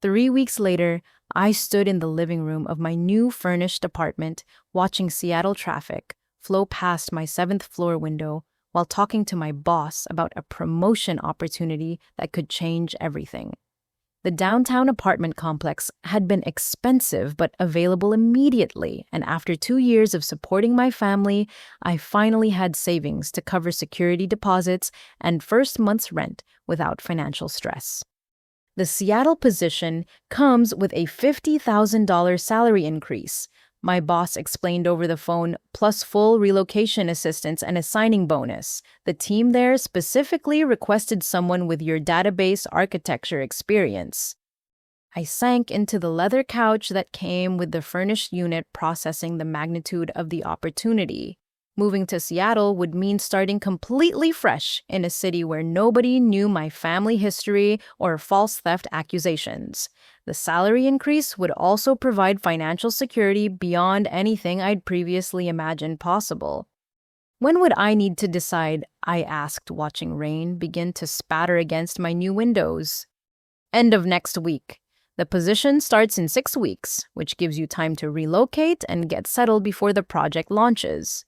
3 weeks later, I stood in the living room of my new furnished apartment, watching Seattle traffic flow past my 7th floor window while talking to my boss about a promotion opportunity that could change everything. The downtown apartment complex had been expensive but available immediately, and after 2 years of supporting my family, I finally had savings to cover security deposits and first month's rent without financial stress. The Seattle position comes with a $50,000 salary increase, My boss explained over the phone, plus full relocation assistance and a signing bonus. The team there specifically requested someone with your database architecture experience. I sank into the leather couch that came with the furnished unit, processing the magnitude of the opportunity. Moving to Seattle would mean starting completely fresh in a city where nobody knew my family history or false theft accusations. The salary increase would also provide financial security beyond anything I'd previously imagined possible. When would I need to decide? I asked, watching rain begin to spatter against my new windows. End of next week. The position starts in 6 weeks, which gives you time to relocate and get settled before the project launches.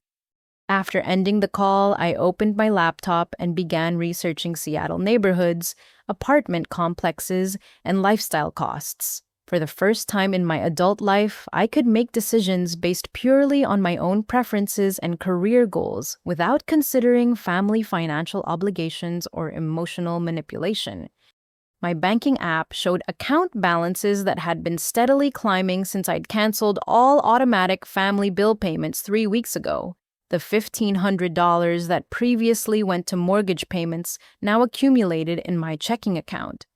After ending the call, I opened my laptop and began researching Seattle neighborhoods, apartment complexes, and lifestyle costs. For the first time in my adult life, I could make decisions based purely on my own preferences and career goals without considering family financial obligations or emotional manipulation. My banking app showed account balances that had been steadily climbing since I'd canceled all automatic family bill payments 3 weeks ago. The $1,500 that previously went to mortgage payments now accumulated in my checking account.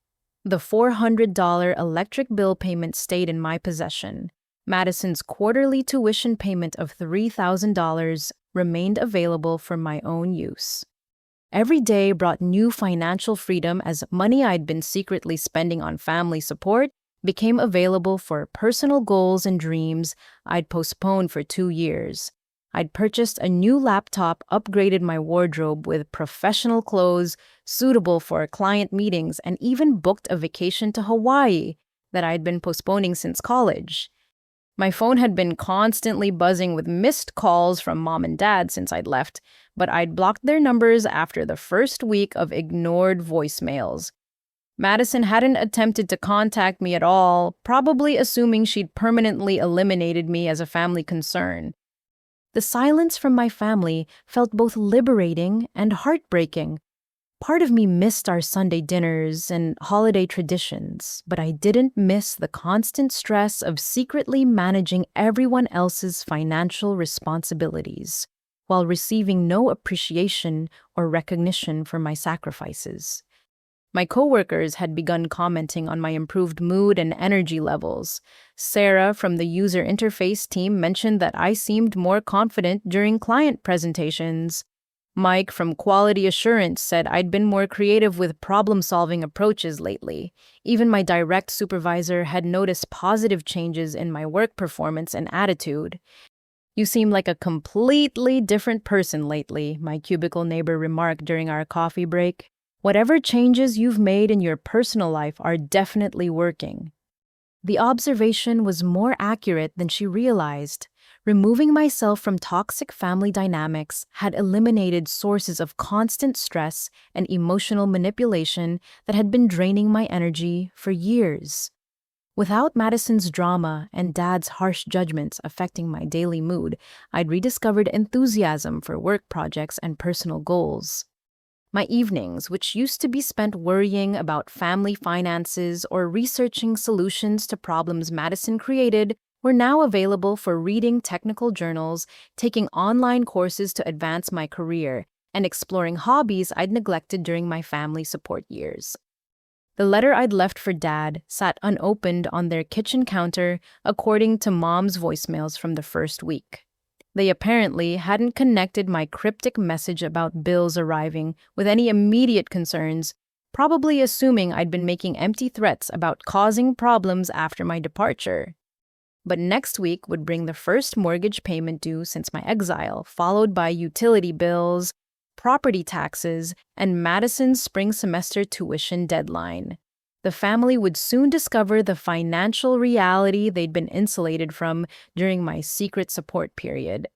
The $400 electric bill payment stayed in my possession. Madison's quarterly tuition payment of $3,000 remained available for my own use. Every day brought new financial freedom as money I'd been secretly spending on family support became available for personal goals and dreams I'd postponed for 2 years. I'd purchased a new laptop, upgraded my wardrobe with professional clothes suitable for client meetings, and even booked a vacation to Hawaii that I'd been postponing since college. My phone had been constantly buzzing with missed calls from mom and dad since I'd left, but I'd blocked their numbers after the first week of ignored voicemails. Madison hadn't attempted to contact me at all, probably assuming she'd permanently eliminated me as a family concern. The silence from my family felt both liberating and heartbreaking. Part of me missed our Sunday dinners and holiday traditions, but I didn't miss the constant stress of secretly managing everyone else's financial responsibilities, while receiving no appreciation or recognition for my sacrifices. My coworkers had begun commenting on my improved mood and energy levels. Sarah from the user interface team mentioned that I seemed more confident during client presentations. Mike from quality assurance said I'd been more creative with problem-solving approaches lately. Even my direct supervisor had noticed positive changes in my work performance and attitude. "You seem like a completely different person lately," my cubicle neighbor remarked during our coffee break. "Whatever changes you've made in your personal life are definitely working." The observation was more accurate than she realized. Removing myself from toxic family dynamics had eliminated sources of constant stress and emotional manipulation that had been draining my energy for years. Without Madison's drama and Dad's harsh judgments affecting my daily mood, I'd rediscovered enthusiasm for work projects and personal goals. My evenings, which used to be spent worrying about family finances or researching solutions to problems Madison created, were now available for reading technical journals, taking online courses to advance my career, and exploring hobbies I'd neglected during my family support years. The letter I'd left for Dad sat unopened on their kitchen counter, according to Mom's voicemails from the first week. They apparently hadn't connected my cryptic message about bills arriving with any immediate concerns, probably assuming I'd been making empty threats about causing problems after my departure. But next week would bring the first mortgage payment due since my exile, followed by utility bills, property taxes, and Madison's spring semester tuition deadline. The family would soon discover the financial reality they'd been insulated from during my secret support period.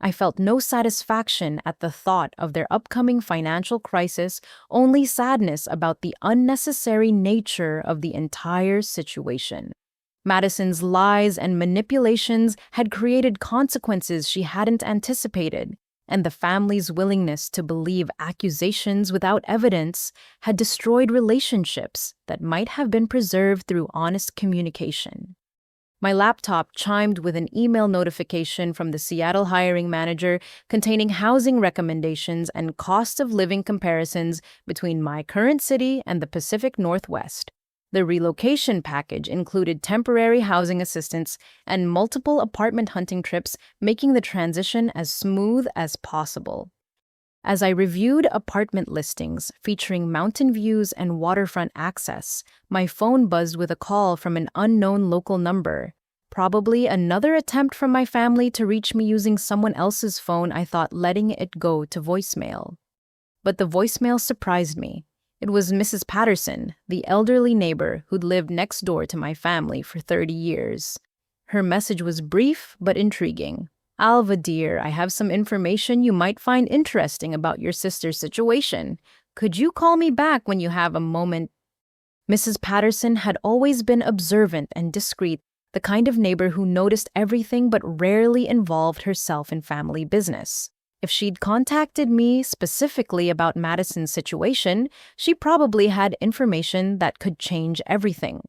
I felt no satisfaction at the thought of their upcoming financial crisis, only sadness about the unnecessary nature of the entire situation. Madison's lies and manipulations had created consequences she hadn't anticipated, and the family's willingness to believe accusations without evidence had destroyed relationships that might have been preserved through honest communication. My laptop chimed with an email notification from the Seattle hiring manager containing housing recommendations and cost of living comparisons between my current city and the Pacific Northwest. The relocation package included temporary housing assistance and multiple apartment hunting trips, making the transition as smooth as possible. As I reviewed apartment listings featuring mountain views and waterfront access, my phone buzzed with a call from an unknown local number. Probably another attempt from my family to reach me using someone else's phone. I thought letting it go to voicemail. But the voicemail surprised me. It was Mrs. Patterson, the elderly neighbor who'd lived next door to my family for 30 years. Her message was brief but intriguing. "Alva, dear, I have some information you might find interesting about your sister's situation. Could you call me back when you have a moment?" Mrs. Patterson had always been observant and discreet, the kind of neighbor who noticed everything but rarely involved herself in family business. If she'd contacted me specifically about Madison's situation, she probably had information that could change everything.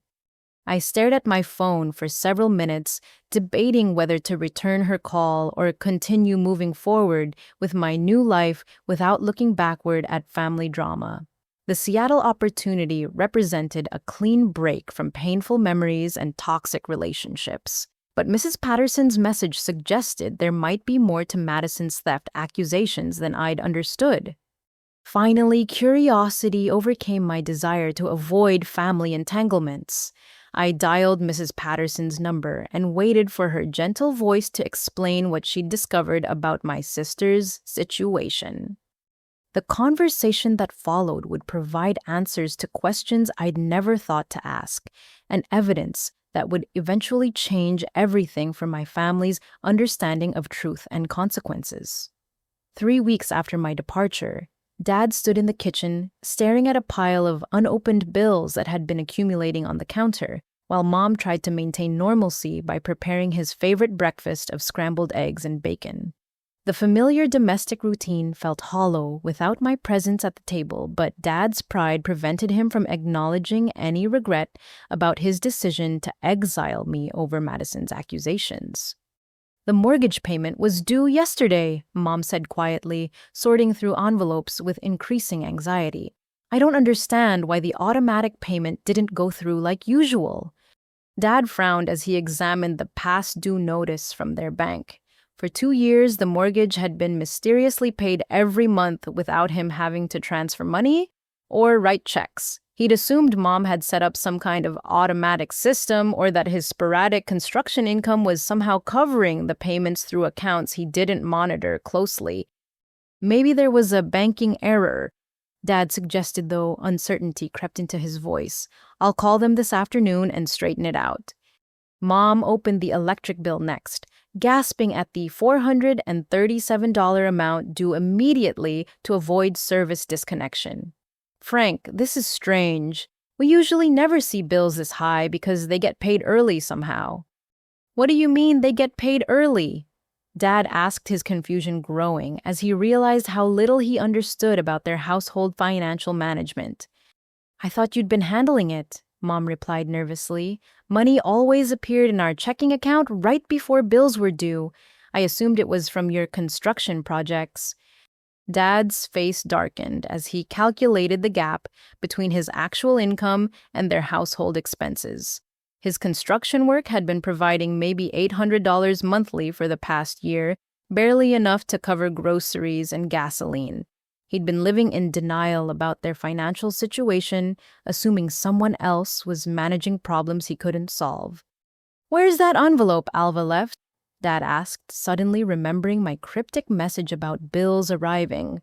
I stared at my phone for several minutes, debating whether to return her call or continue moving forward with my new life without looking backward at family drama. The Seattle opportunity represented a clean break from painful memories and toxic relationships. But Mrs. Patterson's message suggested there might be more to Madison's theft accusations than I'd understood. Finally, curiosity overcame my desire to avoid family entanglements. I dialed Mrs. Patterson's number and waited for her gentle voice to explain what she'd discovered about my sister's situation. The conversation that followed would provide answers to questions I'd never thought to ask, and evidence that would eventually change everything for my family's understanding of truth and consequences. 3 weeks after my departure, Dad stood in the kitchen, staring at a pile of unopened bills that had been accumulating on the counter, while Mom tried to maintain normalcy by preparing his favorite breakfast of scrambled eggs and bacon. The familiar domestic routine felt hollow without my presence at the table, but Dad's pride prevented him from acknowledging any regret about his decision to exile me over Madison's accusations. "The mortgage payment was due yesterday," Mom said quietly, sorting through envelopes with increasing anxiety. "I don't understand why the automatic payment didn't go through like usual." Dad frowned as he examined the past due notice from their bank. For 2 years, the mortgage had been mysteriously paid every month without him having to transfer money or write checks. He'd assumed Mom had set up some kind of automatic system, or that his sporadic construction income was somehow covering the payments through accounts he didn't monitor closely. Maybe there was a banking error, Dad suggested, though uncertainty crept into his voice. "I'll call them this afternoon and straighten it out." Mom opened the electric bill next, gasping at the $437 amount due immediately to avoid service disconnection. "Frank, this is strange. We usually never see bills this high because they get paid early somehow." "What do you mean they get paid early?" Dad asked, his confusion growing as he realized how little he understood about their household financial management. "I thought you'd been handling it," Mom replied nervously. "Money always appeared in our checking account right before bills were due. I assumed it was from your construction projects." Dad's face darkened as he calculated the gap between his actual income and their household expenses. His construction work had been providing maybe $800 monthly for the past year, barely enough to cover groceries and gasoline. He'd been living in denial about their financial situation, assuming someone else was managing problems he couldn't solve. "Where's that envelope Alva left?" Dad asked, suddenly remembering my cryptic message about bills arriving.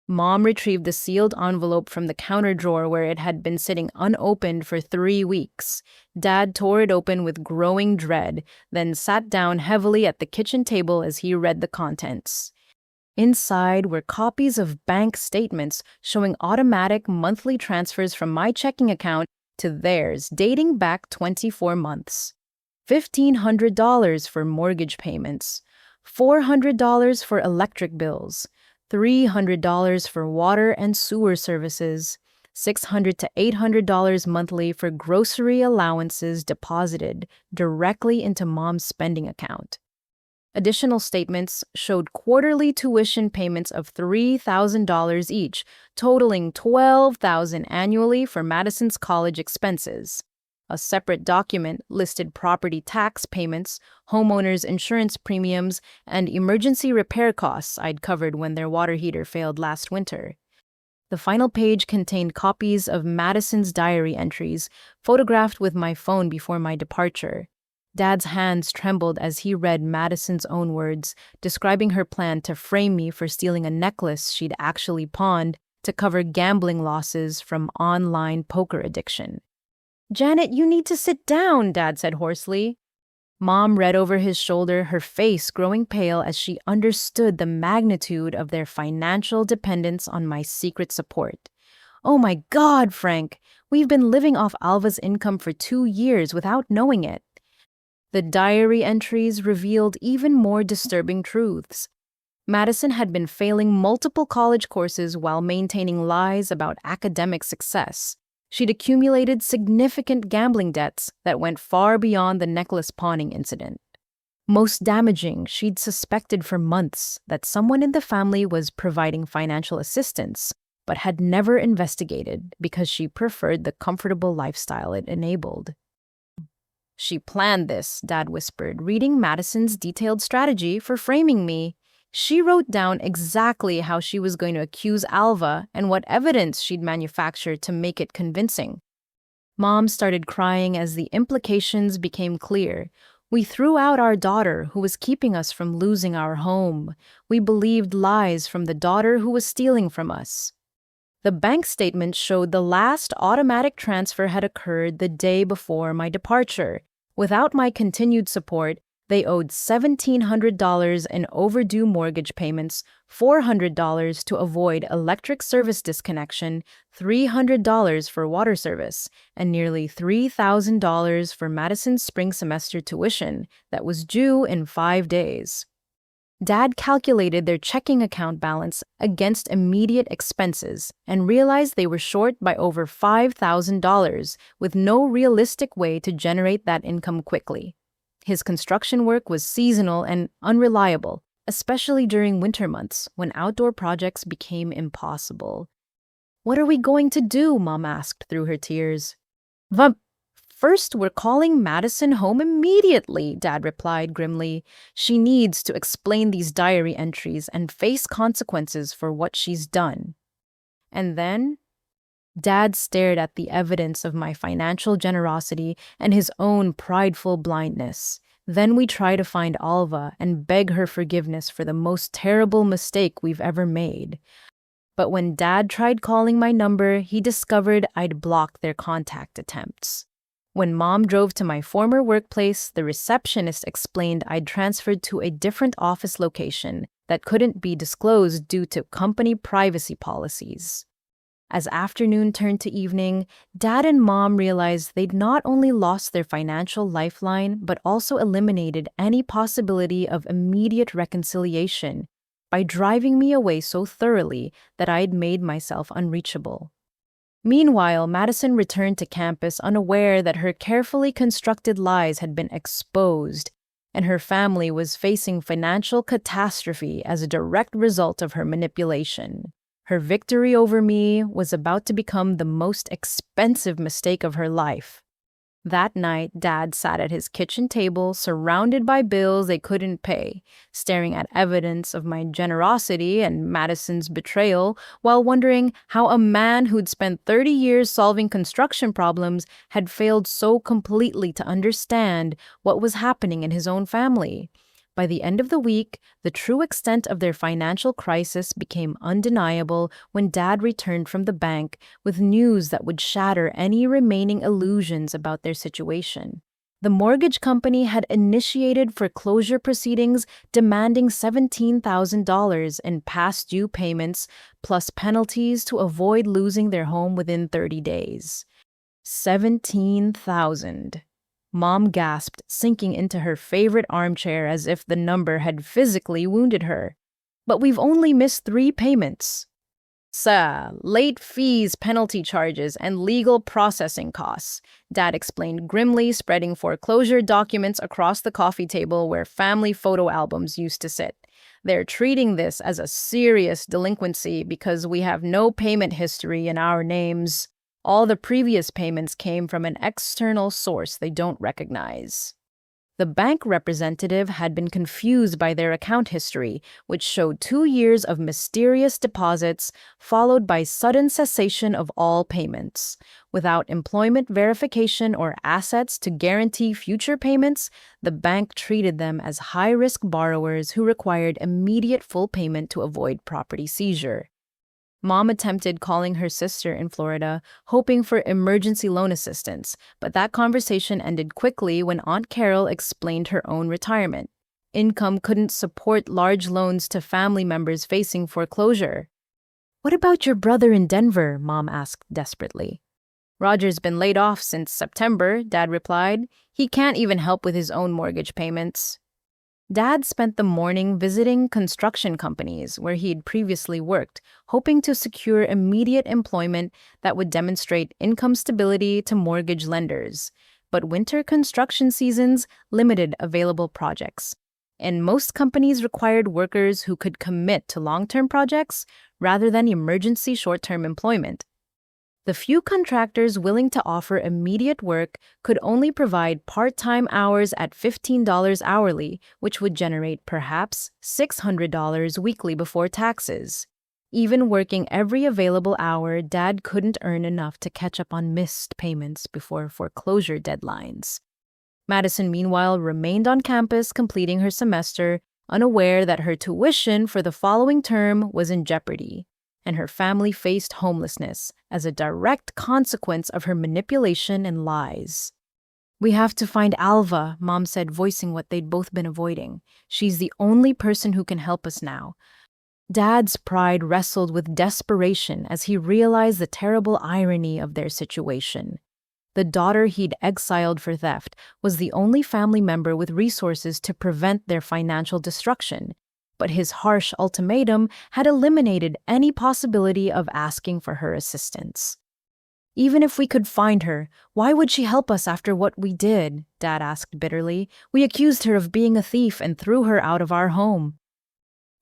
Mom retrieved the sealed envelope from the counter drawer where it had been sitting unopened for 3 weeks. Dad tore it open with growing dread, then sat down heavily at the kitchen table as he read the contents. Inside were copies of bank statements showing automatic monthly transfers from my checking account to theirs, dating back 24 months. $1,500 for mortgage payments, $400 for electric bills, $300 for water and sewer services, $600 to $800 monthly for grocery allowances deposited directly into Mom's spending account. Additional statements showed quarterly tuition payments of $3,000 each, totaling $12,000 annually for Madison's college expenses. A separate document listed property tax payments, homeowners' insurance premiums, and emergency repair costs I'd covered when their water heater failed last winter. The final page contained copies of Madison's diary entries, photographed with my phone before my departure. Dad's hands trembled as he read Madison's own words, describing her plan to frame me for stealing a necklace she'd actually pawned to cover gambling losses from online poker addiction. "Janet, you need to sit down," Dad said hoarsely. Mom read over his shoulder, her face growing pale as she understood the magnitude of their financial dependence on my secret support. "Oh my God, Frank, we've been living off Alva's income for 2 years without knowing it." The diary entries revealed even more disturbing truths. Madison had been failing multiple college courses while maintaining lies about academic success. She'd accumulated significant gambling debts that went far beyond the necklace pawning incident. Most damaging, she'd suspected for months that someone in the family was providing financial assistance, but had never investigated because she preferred the comfortable lifestyle it enabled. "She planned this," Dad whispered, reading Madison's detailed strategy for framing me. She wrote down exactly how she was going to accuse Alva and what evidence she'd manufacture to make it convincing. Mom started crying as the implications became clear. We threw out our daughter who was keeping us from losing our home. We believed lies from the daughter who was stealing from us. The bank statement showed the last automatic transfer had occurred the day before my departure. Without my continued support, they owed $1,700 in overdue mortgage payments, $400 to avoid electric service disconnection, $300 for water service, and nearly $3,000 for Madison's spring semester tuition that was due in 5 days. Dad calculated their checking account balance against immediate expenses and realized they were short by over $5,000, with no realistic way to generate that income quickly. His construction work was seasonal and unreliable, especially during winter months when outdoor projects became impossible. "What are we going to do?" Mom asked through her tears. First, we're calling Madison home immediately," Dad replied grimly. "She needs to explain these diary entries and face consequences for what she's done." And then Dad stared at the evidence of my financial generosity and his own prideful blindness. Then we try to find Alva and beg her forgiveness for the most terrible mistake we've ever made. But when Dad tried calling my number, he discovered I'd blocked their contact attempts. When Mom drove to my former workplace, the receptionist explained I'd transferred to a different office location that couldn't be disclosed due to company privacy policies. As afternoon turned to evening, Dad and Mom realized they'd not only lost their financial lifeline, but also eliminated any possibility of immediate reconciliation by driving me away so thoroughly that I'd made myself unreachable. Meanwhile, Madison returned to campus unaware that her carefully constructed lies had been exposed, and her family was facing financial catastrophe as a direct result of her manipulation. Her victory over me was about to become the most expensive mistake of her life. That night, Dad sat at his kitchen table, surrounded by bills they couldn't pay, staring at evidence of my generosity and Madison's betrayal, while wondering how a man who'd spent 30 years solving construction problems had failed so completely to understand what was happening in his own family. By the end of the week, the true extent of their financial crisis became undeniable when Dad returned from the bank with news that would shatter any remaining illusions about their situation. The mortgage company had initiated foreclosure proceedings demanding $17,000 in past due payments, plus penalties to avoid losing their home within 30 days. $17,000. Mom gasped, sinking into her favorite armchair as if the number had physically wounded her. "But we've only missed 3 payments." Late fees, penalty charges, and legal processing costs, Dad explained grimly, spreading foreclosure documents across the coffee table where family photo albums used to sit. They're treating this as a serious delinquency because we have no payment history in our names. All the previous payments came from an external source they don't recognize. The bank representative had been confused by their account history, which showed 2 years of mysterious deposits followed by sudden cessation of all payments. Without employment verification or assets to guarantee future payments, the bank treated them as high-risk borrowers who required immediate full payment to avoid property seizure. Mom attempted calling her sister in Florida, hoping for emergency loan assistance, but that conversation ended quickly when Aunt Carol explained her own retirement. Income couldn't support large loans to family members facing foreclosure. "What about your brother in Denver?" Mom asked desperately. "Roger's been laid off since September," Dad replied. "He can't even help with his own mortgage payments." Dad spent the morning visiting construction companies where he'd previously worked, hoping to secure immediate employment that would demonstrate income stability to mortgage lenders. But winter construction seasons limited available projects, and most companies required workers who could commit to long-term projects rather than emergency short-term employment. The few contractors willing to offer immediate work could only provide part-time hours at $15 hourly, which would generate perhaps $600 weekly before taxes. Even working every available hour, Dad couldn't earn enough to catch up on missed payments before foreclosure deadlines. Madison, meanwhile, remained on campus completing her semester, unaware that her tuition for the following term was in jeopardy, and her family faced homelessness as a direct consequence of her manipulation and lies. "We have to find Alva," Mom said, voicing what they'd both been avoiding. "She's the only person who can help us now." Dad's pride wrestled with desperation as he realized the terrible irony of their situation. The daughter he'd exiled for theft was the only family member with resources to prevent their financial destruction, but his harsh ultimatum had eliminated any possibility of asking for her assistance. "Even if we could find her, why would she help us after what we did?" Dad asked bitterly. "We accused her of being a thief and threw her out of our home."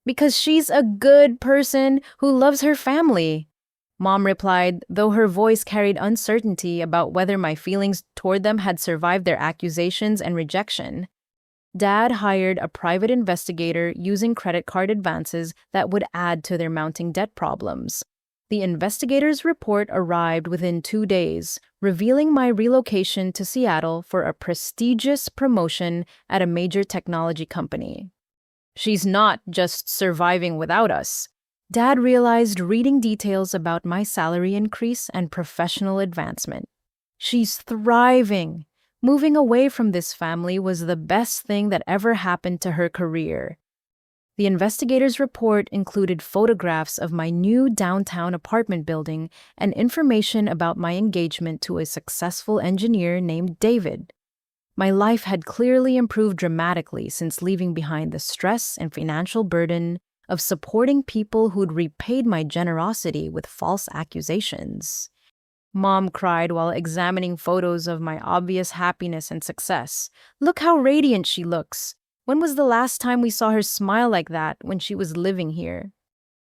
"Because she's a good person who loves her family," Mom replied, though her voice carried uncertainty about whether my feelings toward them had survived their accusations and rejection. Dad hired a private investigator using credit card advances that would add to their mounting debt problems. The investigator's report arrived within 2 days, revealing my relocation to Seattle for a prestigious promotion at a major technology company. "She's not just surviving without us," Dad realized reading details about my salary increase and professional advancement. "She's thriving. Moving away from this family was the best thing that ever happened to her career." The investigator's report included photographs of my new downtown apartment building and information about my engagement to a successful engineer named David. My life had clearly improved dramatically since leaving behind the stress and financial burden of supporting people who'd repaid my generosity with false accusations. Mom cried while examining photos of my obvious happiness and success. "Look how radiant she looks. When was the last time we saw her smile like that when she was living here?"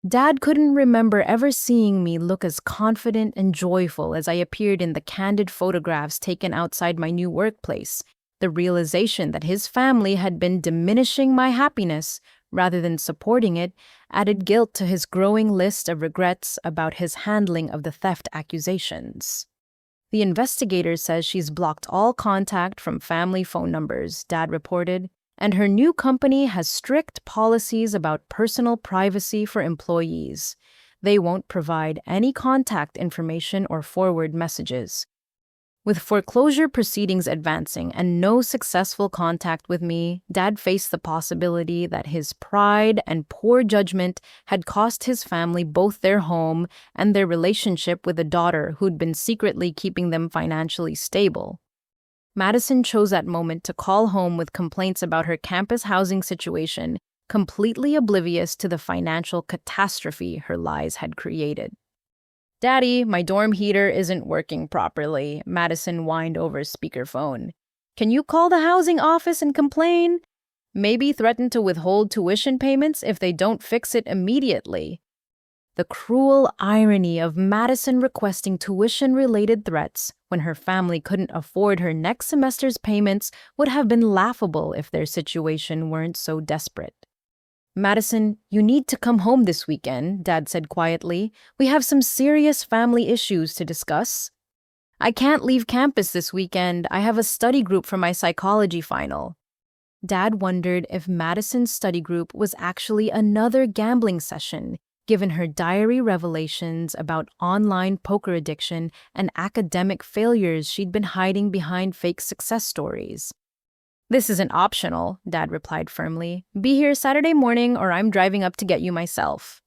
Dad couldn't remember ever seeing me look as confident and joyful as I appeared in the candid photographs taken outside my new workplace. The realization that his family had been diminishing my happiness rather than supporting it added guilt to his growing list of regrets about his handling of the theft accusations. "The investigator says she's blocked all contact from family phone numbers," Dad reported, "and her new company has strict policies about personal privacy for employees. They won't provide any contact information or forward messages." With foreclosure proceedings advancing and no successful contact with me, Dad faced the possibility that his pride and poor judgment had cost his family both their home and their relationship with a daughter who'd been secretly keeping them financially stable. Madison chose that moment to call home with complaints about her campus housing situation, completely oblivious to the financial catastrophe her lies had created. "Daddy, my dorm heater isn't working properly," Madison whined over speakerphone. "Can you call the housing office and complain? Maybe threaten to withhold tuition payments if they don't fix it immediately." The cruel irony of Madison requesting tuition-related threats when her family couldn't afford her next semester's payments would have been laughable if their situation weren't so desperate. "Madison, you need to come home this weekend," Dad said quietly. "We have some serious family issues to discuss." "I can't leave campus this weekend. I have a study group for my psychology final." Dad wondered if Madison's study group was actually another gambling session, given her diary revelations about online poker addiction and academic failures she'd been hiding behind fake success stories. "This isn't optional," Dad replied firmly. "Be here Saturday morning or I'm driving up to get you myself."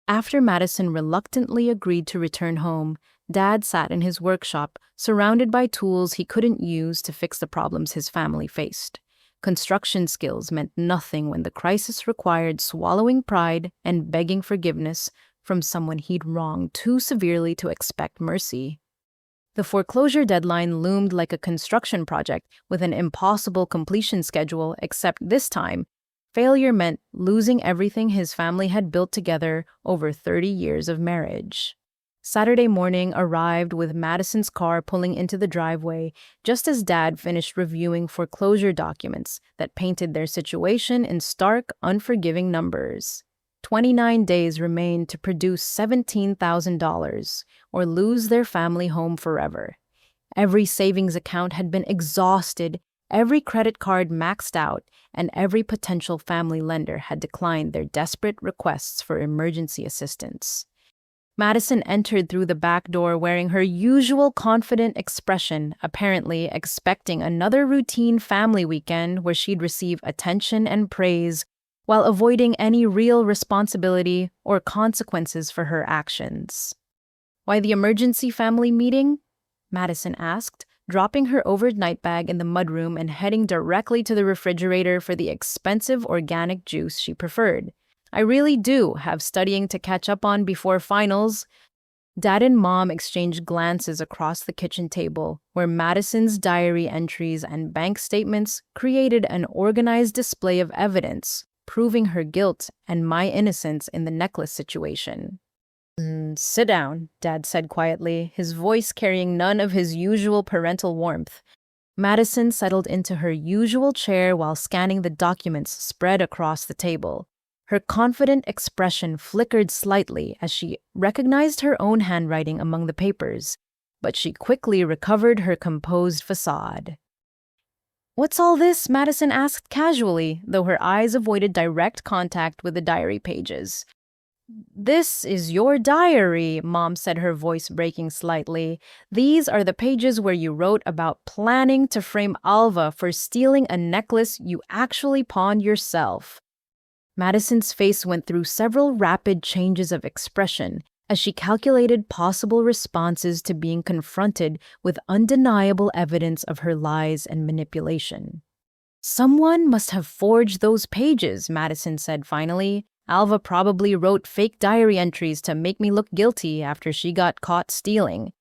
After Madison reluctantly agreed to return home, Dad sat in his workshop, surrounded by tools he couldn't use to fix the problems his family faced. Construction skills meant nothing when the crisis required swallowing pride and begging forgiveness from someone he'd wronged too severely to expect mercy. The foreclosure deadline loomed like a construction project with an impossible completion schedule, except this time, failure meant losing everything his family had built together over 30 years of marriage. Saturday morning arrived with Madison's car pulling into the driveway just as Dad finished reviewing foreclosure documents that painted their situation in stark, unforgiving numbers. 29 days remained to produce $17,000 or lose their family home forever. Every savings account had been exhausted, every credit card maxed out, and every potential family lender had declined their desperate requests for emergency assistance. Madison entered through the back door wearing her usual confident expression, apparently expecting another routine family weekend where she'd receive attention and praise, while avoiding any real responsibility or consequences for her actions. "Why the emergency family meeting?" Madison asked, dropping her overnight bag in the mudroom and heading directly to the refrigerator for the expensive organic juice she preferred. "I really do have studying to catch up on before finals." Dad and Mom exchanged glances across the kitchen table, where Madison's diary entries and bank statements created an organized display of evidence, proving her guilt and my innocence in the necklace situation. "Sit down," Dad said quietly, his voice carrying none of his usual parental warmth. Madison settled into her usual chair while scanning the documents spread across the table. Her confident expression flickered slightly as she recognized her own handwriting among the papers, but she quickly recovered her composed facade. "What's all this?" Madison asked casually, though her eyes avoided direct contact with the diary pages. "This is your diary," Mom said, her voice breaking slightly. "These are the pages where you wrote about planning to frame Alva for stealing a necklace you actually pawned yourself." Madison's face went through several rapid changes of expression as she calculated possible responses to being confronted with undeniable evidence of her lies and manipulation. "Someone must have forged those pages," Madison said finally. "Alva probably wrote fake diary entries to make me look guilty after she got caught stealing."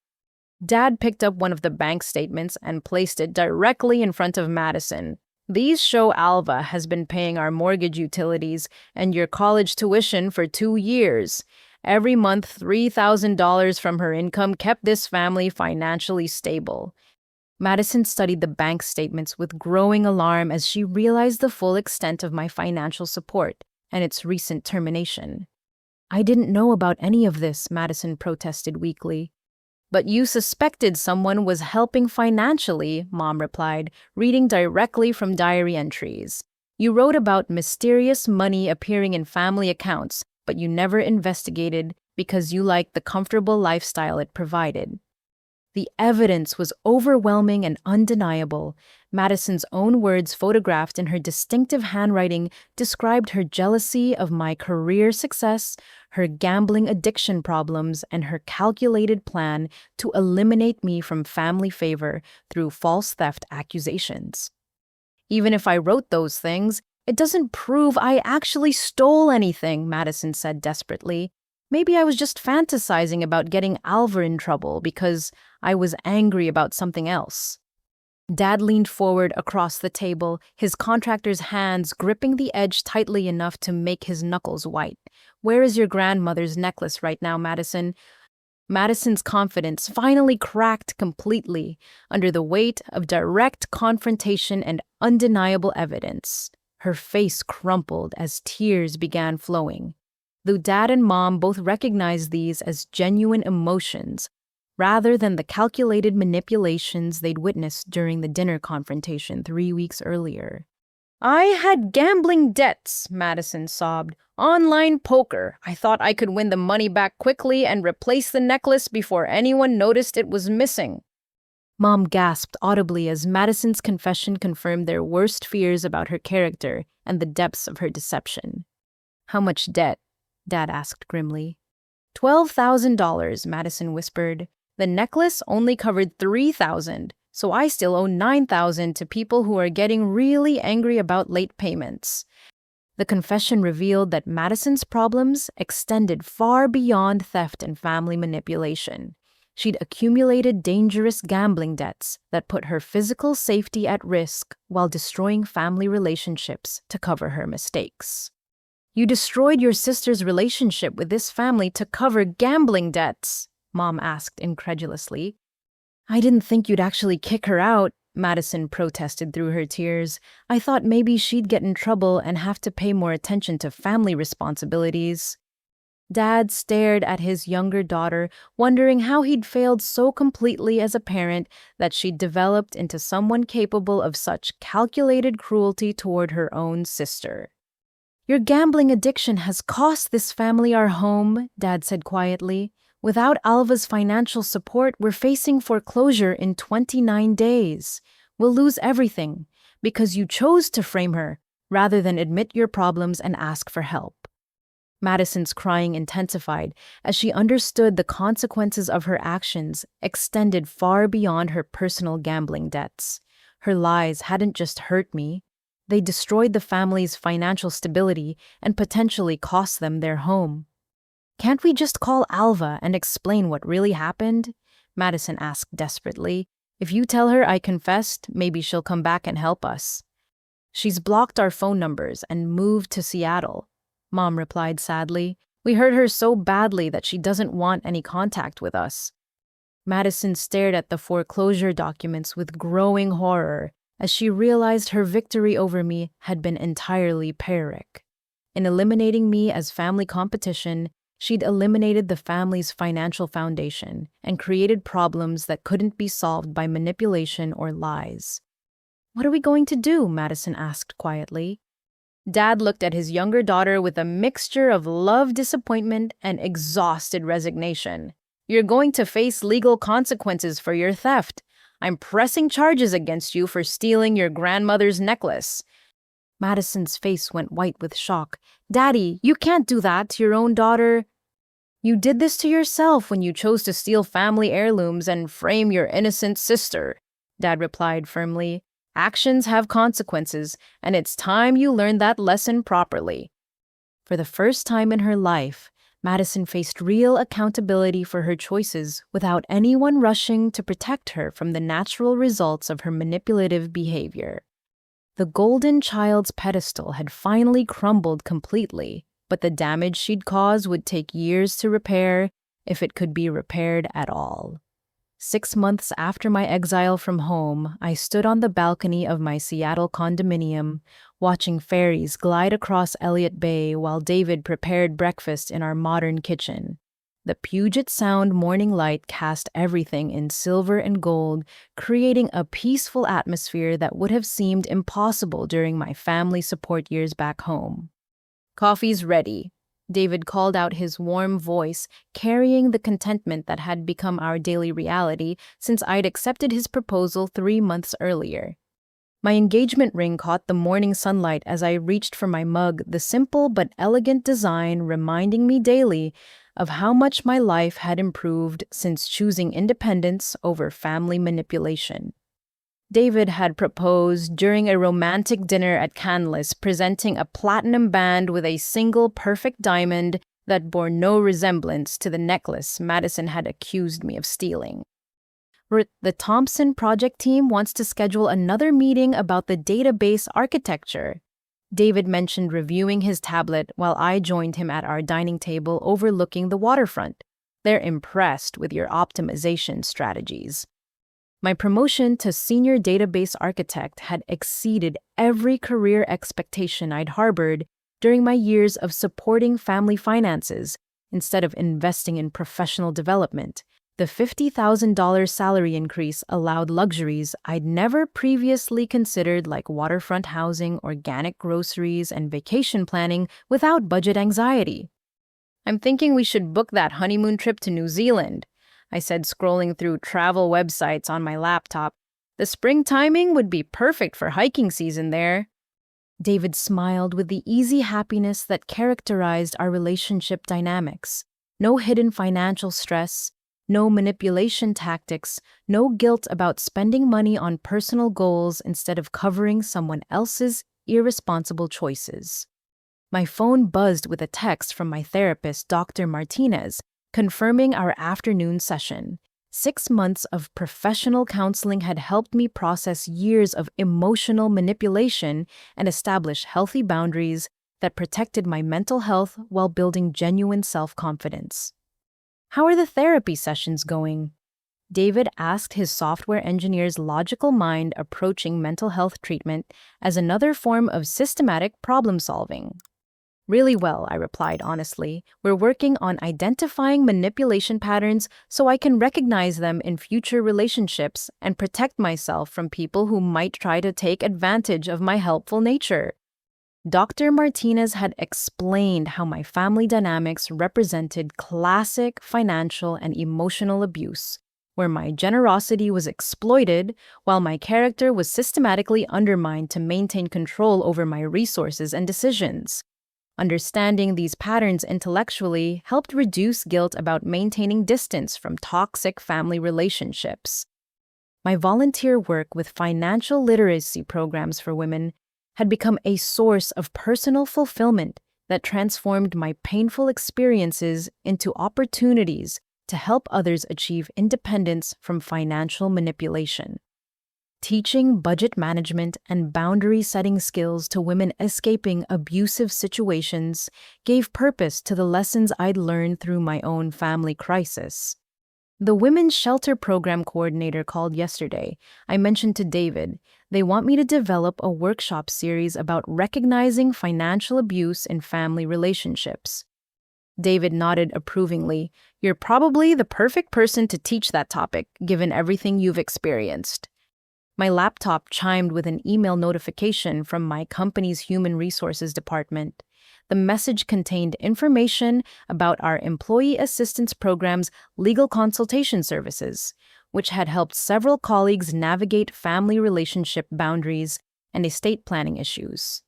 Dad picked up one of the bank statements and placed it directly in front of Madison. "These show Alva has been paying our mortgage utilities and your college tuition for 2 years. Every month, $3,000 from her income kept this family financially stable." Madison studied the bank statements with growing alarm as she realized the full extent of my financial support and its recent termination. "I didn't know about any of this," Madison protested weakly. "But you suspected someone was helping financially," Mom replied, reading directly from diary entries. "You wrote about mysterious money appearing in family accounts, but you never investigated because you liked the comfortable lifestyle it provided." The evidence was overwhelming and undeniable. Madison's own words, photographed in her distinctive handwriting, described her jealousy of my career success, her gambling addiction problems, and her calculated plan to eliminate me from family favor through false theft accusations. "Even if I wrote those things, It doesn't prove I actually stole anything, Madison said desperately. Maybe I was just fantasizing about getting Alva in trouble because I was angry about something else. Dad leaned forward across the table, his contractor's hands gripping the edge tightly enough to make his knuckles white. Where is your grandmother's necklace right now, Madison? Madison's confidence finally cracked completely under the weight of direct confrontation and undeniable evidence. Her face crumpled as tears began flowing. Though Dad and Mom both recognized these as genuine emotions, rather than the calculated manipulations they'd witnessed during the dinner confrontation 3 weeks earlier. I had gambling debts, Madison sobbed. Online poker. I thought I could win the money back quickly and replace the necklace before anyone noticed it was missing. Mom gasped audibly as Madison's confession confirmed their worst fears about her character and the depths of her deception. How much debt? Dad asked grimly. $12,000, Madison whispered. The necklace only covered $3,000, so I still owe $9,000 to people who are getting really angry about late payments. The confession revealed that Madison's problems extended far beyond theft and family manipulation. She'd accumulated dangerous gambling debts that put her physical safety at risk while destroying family relationships to cover her mistakes. You destroyed your sister's relationship with this family to cover gambling debts, Mom asked incredulously. I didn't think you'd actually kick her out, Madison protested through her tears. I thought maybe she'd get in trouble and have to pay more attention to family responsibilities. Dad stared at his younger daughter, wondering how he'd failed so completely as a parent that she'd developed into someone capable of such calculated cruelty toward her own sister. Your gambling addiction has cost this family our home, Dad said quietly. Without Alva's financial support, we're facing foreclosure in 29 days. We'll lose everything because you chose to frame her rather than admit your problems and ask for help. Madison's crying intensified as she understood the consequences of her actions extended far beyond her personal gambling debts. Her lies hadn't just hurt me. They destroyed the family's financial stability and potentially cost them their home. Can't we just call Alva and explain what really happened? Madison asked desperately. If you tell her I confessed, maybe she'll come back and help us. She's blocked our phone numbers and moved to Seattle, Mom replied sadly. We hurt her so badly that she doesn't want any contact with us. Madison stared at the foreclosure documents with growing horror as she realized her victory over me had been entirely Pyrrhic. In eliminating me as family competition, she'd eliminated the family's financial foundation and created problems that couldn't be solved by manipulation or lies. What are we going to do? Madison asked quietly. Dad looked at his younger daughter with a mixture of love, disappointment, and exhausted resignation. You're going to face legal consequences for your theft. I'm pressing charges against you for stealing your grandmother's necklace. Madison's face went white with shock. Daddy, you can't do that to your own daughter. You did this to yourself when you chose to steal family heirlooms and frame your innocent sister, Dad replied firmly. Actions have consequences, and it's time you learned that lesson properly. For the first time in her life, Madison faced real accountability for her choices without anyone rushing to protect her from the natural results of her manipulative behavior. The golden child's pedestal had finally crumbled completely, but the damage she'd caused would take years to repair, if it could be repaired at all. 6 months after my exile from home, I stood on the balcony of my Seattle condominium, watching ferries glide across Elliott Bay while David prepared breakfast in our modern kitchen. The Puget Sound morning light cast everything in silver and gold, creating a peaceful atmosphere that would have seemed impossible during my family support years back home. Coffee's ready, David called out, his warm voice carrying the contentment that had become our daily reality since I'd accepted his proposal 3 months earlier. My engagement ring caught the morning sunlight as I reached for my mug, the simple but elegant design reminding me daily of how much my life had improved since choosing independence over family manipulation. David had proposed during a romantic dinner at Canlis, presenting a platinum band with a single perfect diamond that bore no resemblance to the necklace Madison had accused me of stealing. The Thompson project team wants to schedule another meeting about the database architecture. David mentioned reviewing his tablet while I joined him at our dining table overlooking the waterfront. They're impressed with your optimization strategies. My promotion to senior database architect had exceeded every career expectation I'd harbored during my years of supporting family finances instead of investing in professional development. The $50,000 salary increase allowed luxuries I'd never previously considered, like waterfront housing, organic groceries, and vacation planning without budget anxiety. "I'm thinking we should book that honeymoon trip to New Zealand," I said, scrolling through travel websites on my laptop. "The spring timing would be perfect for hiking season there." David smiled with the easy happiness that characterized our relationship dynamics. No hidden financial stress, no manipulation tactics, no guilt about spending money on personal goals instead of covering someone else's irresponsible choices. My phone buzzed with a text from my therapist, Dr. Martinez, confirming our afternoon session. 6 months of professional counseling had helped me process years of emotional manipulation and establish healthy boundaries that protected my mental health while building genuine self-confidence. "How are the therapy sessions going?" David asked, his software engineer's logical mind approaching mental health treatment as another form of systematic problem-solving. "Really well," I replied honestly. "We're working on identifying manipulation patterns so I can recognize them in future relationships and protect myself from people who might try to take advantage of my helpful nature." Dr. Martinez had explained how my family dynamics represented classic financial and emotional abuse, where my generosity was exploited while my character was systematically undermined to maintain control over my resources and decisions. Understanding these patterns intellectually helped reduce guilt about maintaining distance from toxic family relationships. My volunteer work with financial literacy programs for women had become a source of personal fulfillment that transformed my painful experiences into opportunities to help others achieve independence from financial manipulation. Teaching budget management and boundary-setting skills to women escaping abusive situations gave purpose to the lessons I'd learned through my own family crisis. The Women's Shelter Program coordinator called yesterday. I mentioned to David, they want me to develop a workshop series about recognizing financial abuse in family relationships. David nodded approvingly. "You're probably the perfect person to teach that topic, given everything you've experienced." My laptop chimed with an email notification from my company's human resources department. The message contained information about our employee assistance program's legal consultation services, which had helped several colleagues navigate family relationship boundaries and estate planning issues.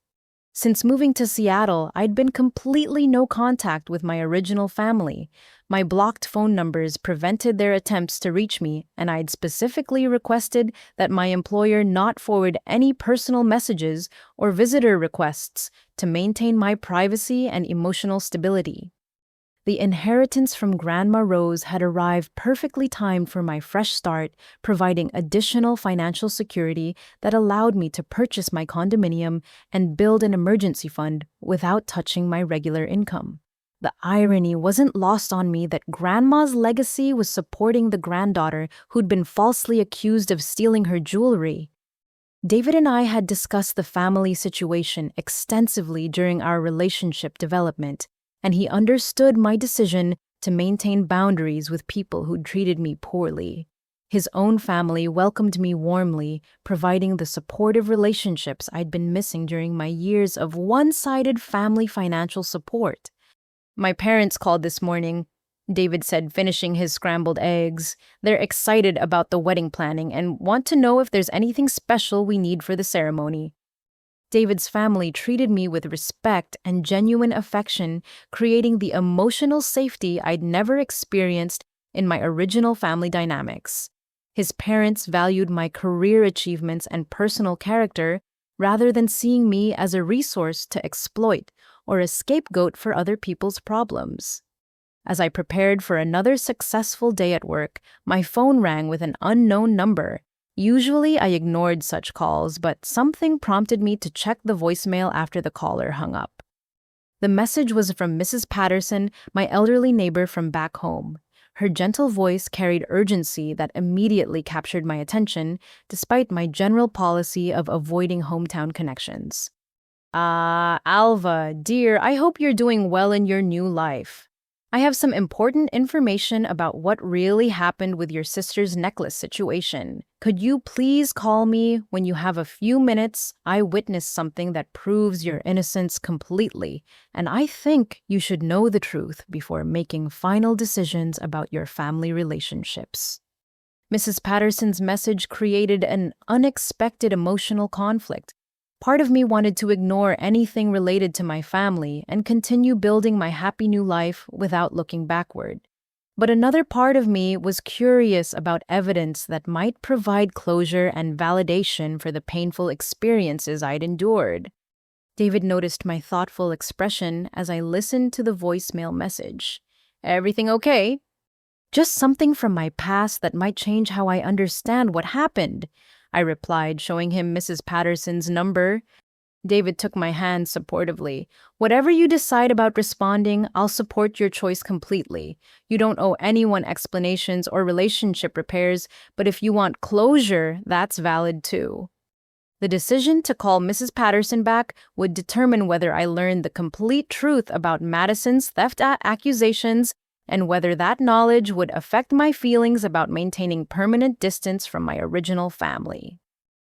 Since moving to Seattle, I'd been completely no contact with my original family. My blocked phone numbers prevented their attempts to reach me, and I'd specifically requested that my employer not forward any personal messages or visitor requests to maintain my privacy and emotional stability. The inheritance from Grandma Rose had arrived perfectly timed for my fresh start, providing additional financial security that allowed me to purchase my condominium and build an emergency fund without touching my regular income. The irony wasn't lost on me that Grandma's legacy was supporting the granddaughter who'd been falsely accused of stealing her jewelry. David and I had discussed the family situation extensively during our relationship development, and he understood my decision to maintain boundaries with people who'd treated me poorly. His own family welcomed me warmly, providing the supportive relationships I'd been missing during my years of one-sided family financial support. "My parents called this morning," David said, finishing his scrambled eggs. "They're excited about the wedding planning and want to know if there's anything special we need for the ceremony." David's family treated me with respect and genuine affection, creating the emotional safety I'd never experienced in my original family dynamics. His parents valued my career achievements and personal character rather than seeing me as a resource to exploit or a scapegoat for other people's problems. As I prepared for another successful day at work, my phone rang with an unknown number. Usually, I ignored such calls, but something prompted me to check the voicemail after the caller hung up. The message was from Mrs. Patterson, my elderly neighbor from back home. Her gentle voice carried urgency that immediately captured my attention, despite my general policy of avoiding hometown connections. Alva, dear, I hope you're doing well in your new life. I have some important information about what really happened with your sister's necklace situation. Could you please call me when you have a few minutes? I witnessed something that proves your innocence completely, and I think you should know the truth before making final decisions about your family relationships. Mrs. Patterson's message created an unexpected emotional conflict. Part of me wanted to ignore anything related to my family and continue building my happy new life without looking backward. But another part of me was curious about evidence that might provide closure and validation for the painful experiences I'd endured. David noticed my thoughtful expression as I listened to the voicemail message. "Everything okay?" "Just something from my past that might change how I understand what happened," I replied, showing him Mrs. Patterson's number. David took my hand supportively. "Whatever you decide about responding, I'll support your choice completely. You don't owe anyone explanations or relationship repairs, but if you want closure, that's valid too." The decision to call Mrs. Patterson back would determine whether I learned the complete truth about Madison's theft accusations and whether that knowledge would affect my feelings about maintaining permanent distance from my original family.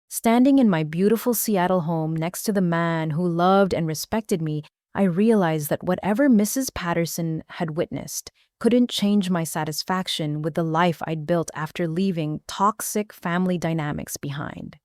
Standing in my beautiful Seattle home next to the man who loved and respected me, I realized that whatever Mrs. Patterson had witnessed couldn't change my satisfaction with the life I'd built after leaving toxic family dynamics behind.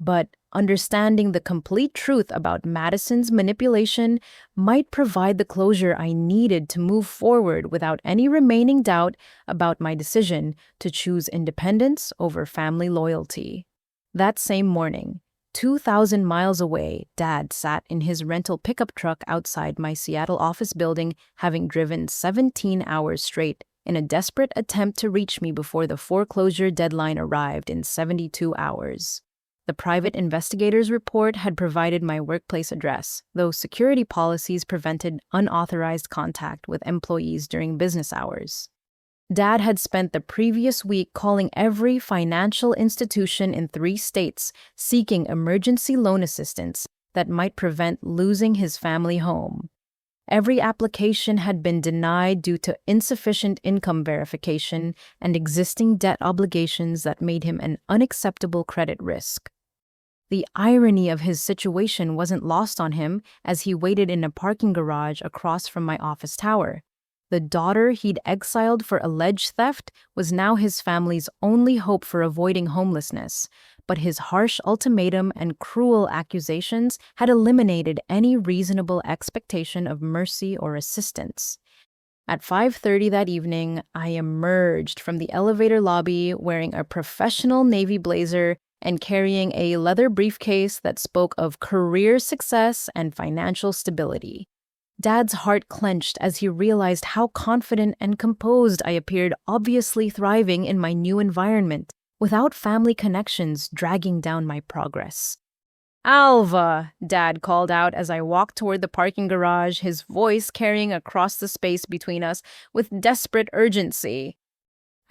But understanding the complete truth about Madison's manipulation might provide the closure I needed to move forward without any remaining doubt about my decision to choose independence over family loyalty. That same morning, 2,000 miles away, Dad sat in his rental pickup truck outside my Seattle office building, having driven 17 hours straight in a desperate attempt to reach me before the foreclosure deadline arrived in 72 hours. The private investigator's report had provided my workplace address, though security policies prevented unauthorized contact with employees during business hours. Dad had spent the previous week calling every financial institution in 3 states seeking emergency loan assistance that might prevent losing his family home. Every application had been denied due to insufficient income verification and existing debt obligations that made him an unacceptable credit risk. The irony of his situation wasn't lost on him as he waited in a parking garage across from my office tower. The daughter he'd exiled for alleged theft was now his family's only hope for avoiding homelessness, but his harsh ultimatum and cruel accusations had eliminated any reasonable expectation of mercy or assistance. At 5:30 that evening, I emerged from the elevator lobby wearing a professional navy blazer and carrying a leather briefcase that spoke of career success and financial stability. Dad's heart clenched as he realized how confident and composed I appeared, obviously thriving in my new environment, without family connections dragging down my progress. "Alva," Dad called out as I walked toward the parking garage, his voice carrying across the space between us with desperate urgency.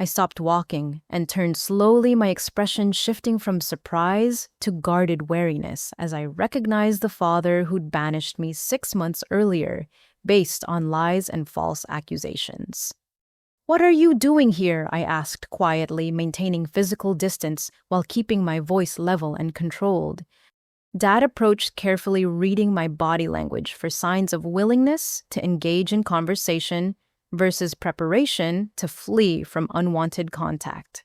I stopped walking and turned slowly, my expression shifting from surprise to guarded wariness as I recognized the father who'd banished me 6 months earlier based on lies and false accusations. "What are you doing here?" I asked quietly, maintaining physical distance while keeping my voice level and controlled. Dad approached carefully, reading my body language for signs of willingness to engage in conversation versus preparation to flee from unwanted contact.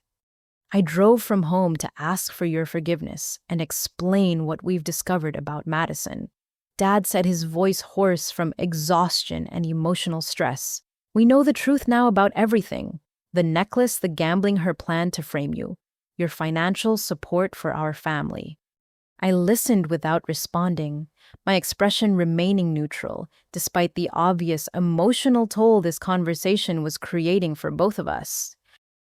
"I drove from home to ask for your forgiveness and explain what we've discovered about Madison." Dad said, his voice hoarse from exhaustion and emotional stress. "We know the truth now about everything. The necklace, the gambling, her plan to frame you. your financial support for our family. I listened without responding, my expression remaining neutral, despite the obvious emotional toll this conversation was creating for both of us.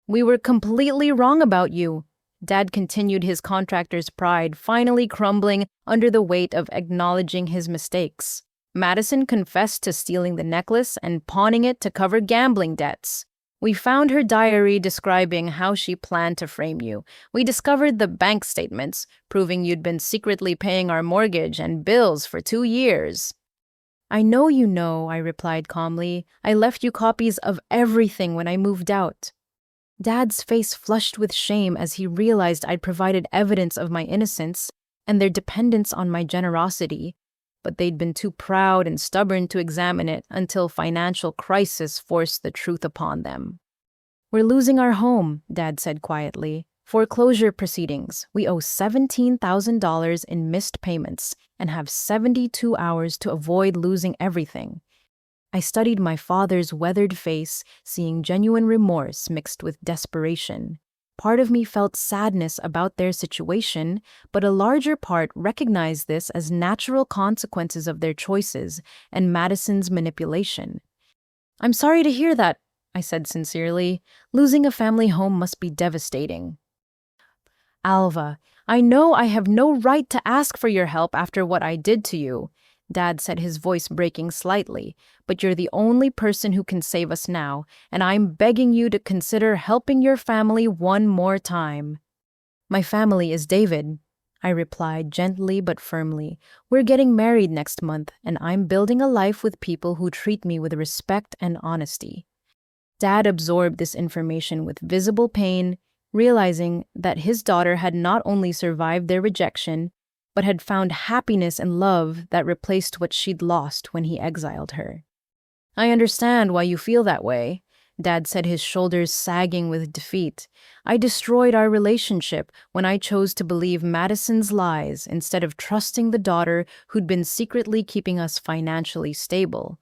We were completely wrong about you. Dad continued, his contractor's pride finally crumbling under the weight of acknowledging his mistakes. Madison confessed to stealing the necklace and pawning it to cover gambling debts. We found her diary describing how she planned to frame you. We discovered the bank statements, proving you'd been secretly paying our mortgage and bills for 2 years. I know you know, I replied calmly. I left you copies of everything when I moved out. Dad's face flushed with shame as he realized I'd provided evidence of my innocence and their dependence on my generosity, but they'd been too proud and stubborn to examine it until financial crisis forced the truth upon them. We're losing our home, Dad said quietly. Foreclosure proceedings. We owe $17,000 in missed payments and have 72 hours to avoid losing everything. I studied my father's weathered face, seeing genuine remorse mixed with desperation. Part of me felt sadness about their situation, but a larger part recognized this as natural consequences of their choices and Madison's manipulation. I'm sorry to hear that, I said sincerely. Losing a family home must be devastating. Alva, I know I have no right to ask for your help after what I did to you, Dad said, his voice breaking slightly, but you're the only person who can save us now, and I'm begging you to consider helping your family one more time. My family is David, I replied gently but firmly. We're getting married next month, and I'm building a life with people who treat me with respect and honesty. Dad absorbed this information with visible pain, realizing that his daughter had not only survived their rejection, but had found happiness and love that replaced what she'd lost when he exiled her. I understand why you feel that way, Dad said, his shoulders sagging with defeat. I destroyed our relationship when I chose to believe Madison's lies instead of trusting the daughter who'd been secretly keeping us financially stable.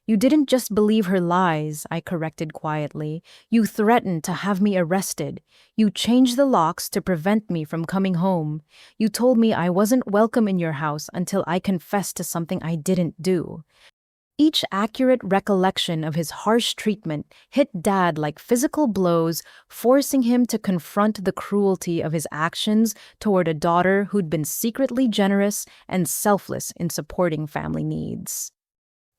You didn't just believe her lies, I corrected quietly. You threatened to have me arrested. You changed the locks to prevent me from coming home. You told me I wasn't welcome in your house until I confessed to something I didn't do. Each accurate recollection of his harsh treatment hit Dad like physical blows, forcing him to confront the cruelty of his actions toward a daughter who'd been secretly generous and selfless in supporting family needs.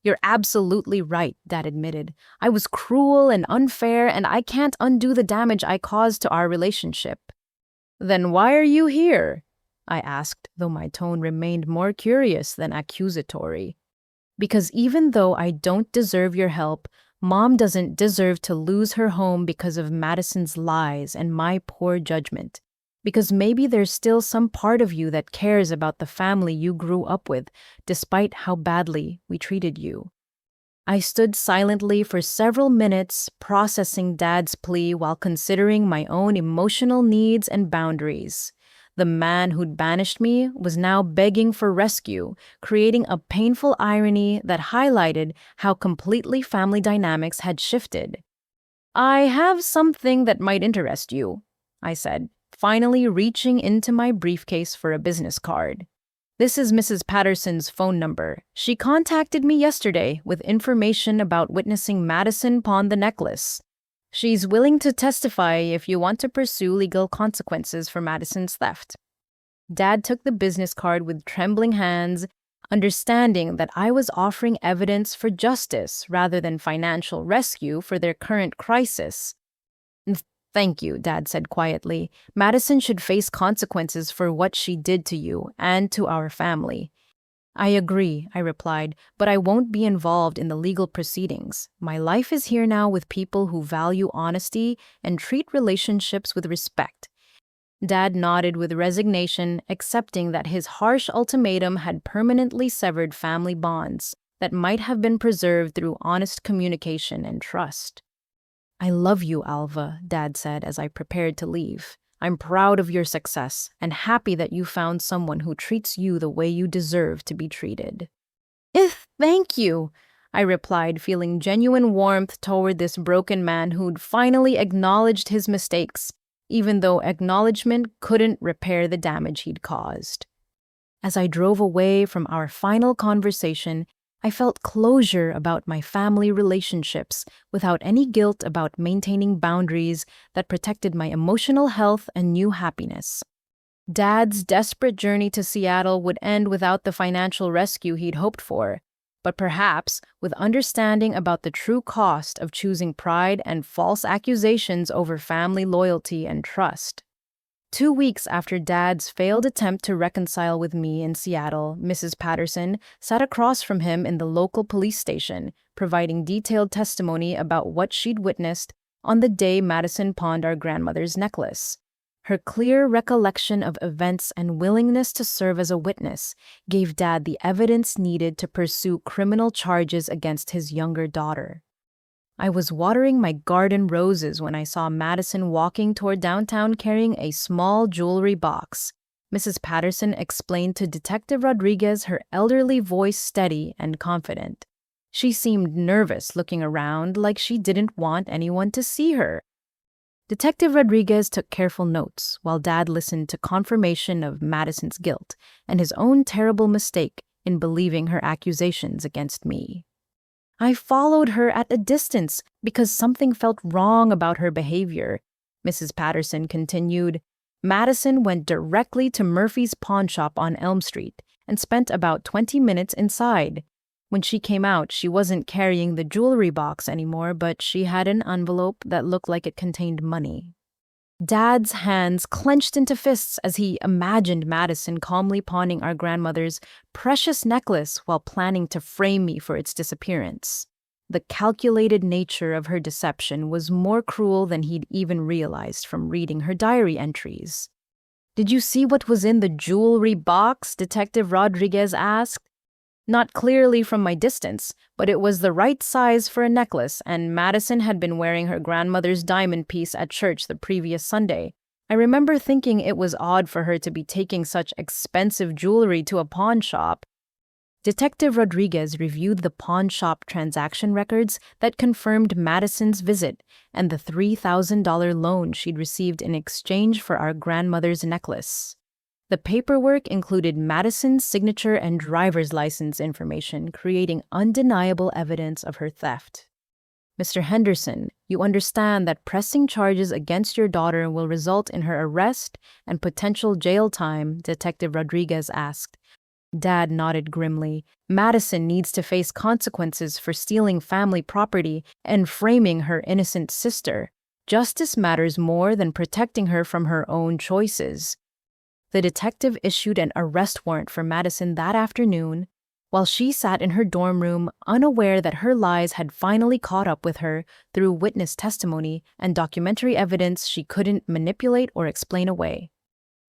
You're absolutely right, Dad admitted. I was cruel and unfair, and I can't undo the damage I caused to our relationship. Then why are you here? I asked, though my tone remained more curious than accusatory. Because even though I don't deserve your help, Mom doesn't deserve to lose her home because of Madison's lies and my poor judgment. Because maybe there's still some part of you that cares about the family you grew up with, despite how badly we treated you. I stood silently for several minutes, processing Dad's plea while considering my own emotional needs and boundaries. The man who'd banished me was now begging for rescue, creating a painful irony that highlighted how completely family dynamics had shifted. I have something that might interest you, I said, finally reaching into my briefcase for a business card. This is Mrs. Patterson's phone number. She contacted me yesterday with information about witnessing Madison pawn the necklace. She's willing to testify if you want to pursue legal consequences for Madison's theft. Dad took the business card with trembling hands, understanding that I was offering evidence for justice rather than financial rescue for their current crisis. Thank you, Dad said quietly. Madison should face consequences for what she did to you and to our family. I agree, I replied, but I won't be involved in the legal proceedings. My life is here now with people who value honesty and treat relationships with respect. Dad nodded with resignation, accepting that his harsh ultimatum had permanently severed family bonds that might have been preserved through honest communication and trust. I love you, Alva, Dad said as I prepared to leave. I'm proud of your success and happy that you found someone who treats you the way you deserve to be treated. Thank you, I replied, feeling genuine warmth toward this broken man who'd finally acknowledged his mistakes, even though acknowledgement couldn't repair the damage he'd caused. As I drove away from our final conversation, I felt closure about my family relationships without any guilt about maintaining boundaries that protected my emotional health and new happiness. Dad's desperate journey to Seattle would end without the financial rescue he'd hoped for, but perhaps with understanding about the true cost of choosing pride and false accusations over family loyalty and trust. 2 weeks after Dad's failed attempt to reconcile with me in Seattle, Mrs. Patterson sat across from him in the local police station, providing detailed testimony about what she'd witnessed on the day Madison pawned our grandmother's necklace. Her clear recollection of events and willingness to serve as a witness gave Dad the evidence needed to pursue criminal charges against his younger daughter. I was watering my garden roses when I saw Madison walking toward downtown carrying a small jewelry box. Mrs. Patterson explained to Detective Rodriguez, her elderly voice steady and confident. She seemed nervous, looking around like she didn't want anyone to see her. Detective Rodriguez took careful notes while Dad listened to confirmation of Madison's guilt and his own terrible mistake in believing her accusations against me. I followed her at a distance because something felt wrong about her behavior, Mrs. Patterson continued. Madison went directly to Murphy's pawn shop on Elm Street and spent about 20 minutes inside. When she came out, she wasn't carrying the jewelry box anymore, but she had an envelope that looked like it contained money. Dad's hands clenched into fists as he imagined Madison calmly pawning our grandmother's precious necklace while planning to frame me for its disappearance. The calculated nature of her deception was more cruel than he'd even realized from reading her diary entries. "Did you see what was in the jewelry box?" Detective Rodriguez asked. Not clearly from my distance, but it was the right size for a necklace, and Madison had been wearing her grandmother's diamond piece at church the previous Sunday. I remember thinking it was odd for her to be taking such expensive jewelry to a pawn shop. Detective Rodriguez reviewed the pawn shop transaction records that confirmed Madison's visit and the $3,000 loan she'd received in exchange for our grandmother's necklace. The paperwork included Madison's signature and driver's license information, creating undeniable evidence of her theft. "Mr. Henderson, you understand that pressing charges against your daughter will result in her arrest and potential jail time?" Detective Rodriguez asked. Dad nodded grimly. Madison needs to face consequences for stealing family property and framing her innocent sister. Justice matters more than protecting her from her own choices. The detective issued an arrest warrant for Madison that afternoon, while she sat in her dorm room, unaware that her lies had finally caught up with her through witness testimony and documentary evidence she couldn't manipulate or explain away.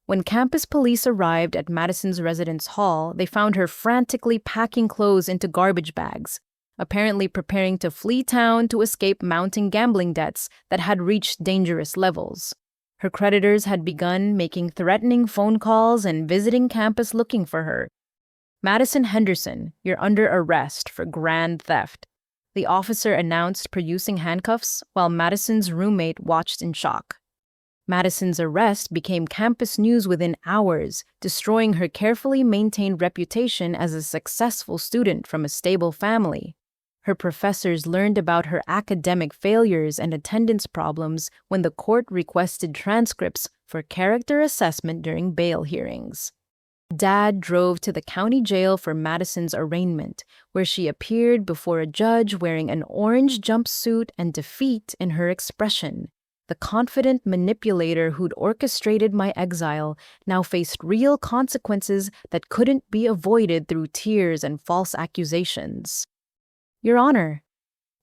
When campus police arrived at Madison's residence hall, they found her frantically packing clothes into garbage bags, apparently preparing to flee town to escape mounting gambling debts that had reached dangerous levels. Her creditors had begun making threatening phone calls and visiting campus looking for her. "Madison Henderson, you're under arrest for grand theft," the officer announced, producing handcuffs, while Madison's roommate watched in shock. Madison's arrest became campus news within hours, destroying her carefully maintained reputation as a successful student from a stable family. Her professors learned about her academic failures and attendance problems when the court requested transcripts for character assessment during bail hearings. Dad drove to the county jail for Madison's arraignment, where she appeared before a judge wearing an orange jumpsuit and defeat in her expression. The confident manipulator who'd orchestrated my exile now faced real consequences that couldn't be avoided through tears and false accusations. "Your Honor,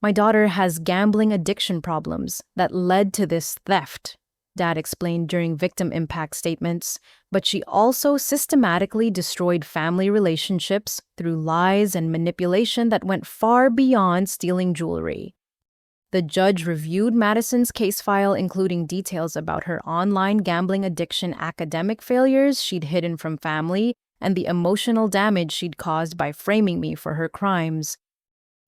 my daughter has gambling addiction problems that led to this theft," Dad explained during victim impact statements, "but she also systematically destroyed family relationships through lies and manipulation that went far beyond stealing jewelry." The judge reviewed Madison's case file, including details about her online gambling addiction, academic failures she'd hidden from family, and the emotional damage she'd caused by framing me for her crimes.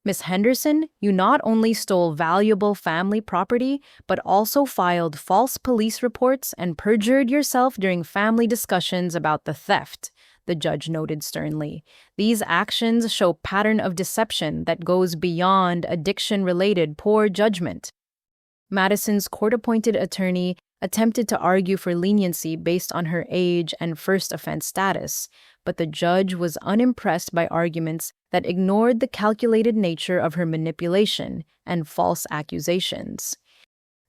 Miss Henderson, you not only stole valuable family property, but also filed false police reports and perjured yourself during family discussions about the theft, the judge noted sternly. These actions show pattern of deception that goes beyond addiction-related poor judgment. Madison's court-appointed attorney attempted to argue for leniency based on her age and first offense status, but the judge was unimpressed by arguments that ignored the calculated nature of her manipulation and false accusations.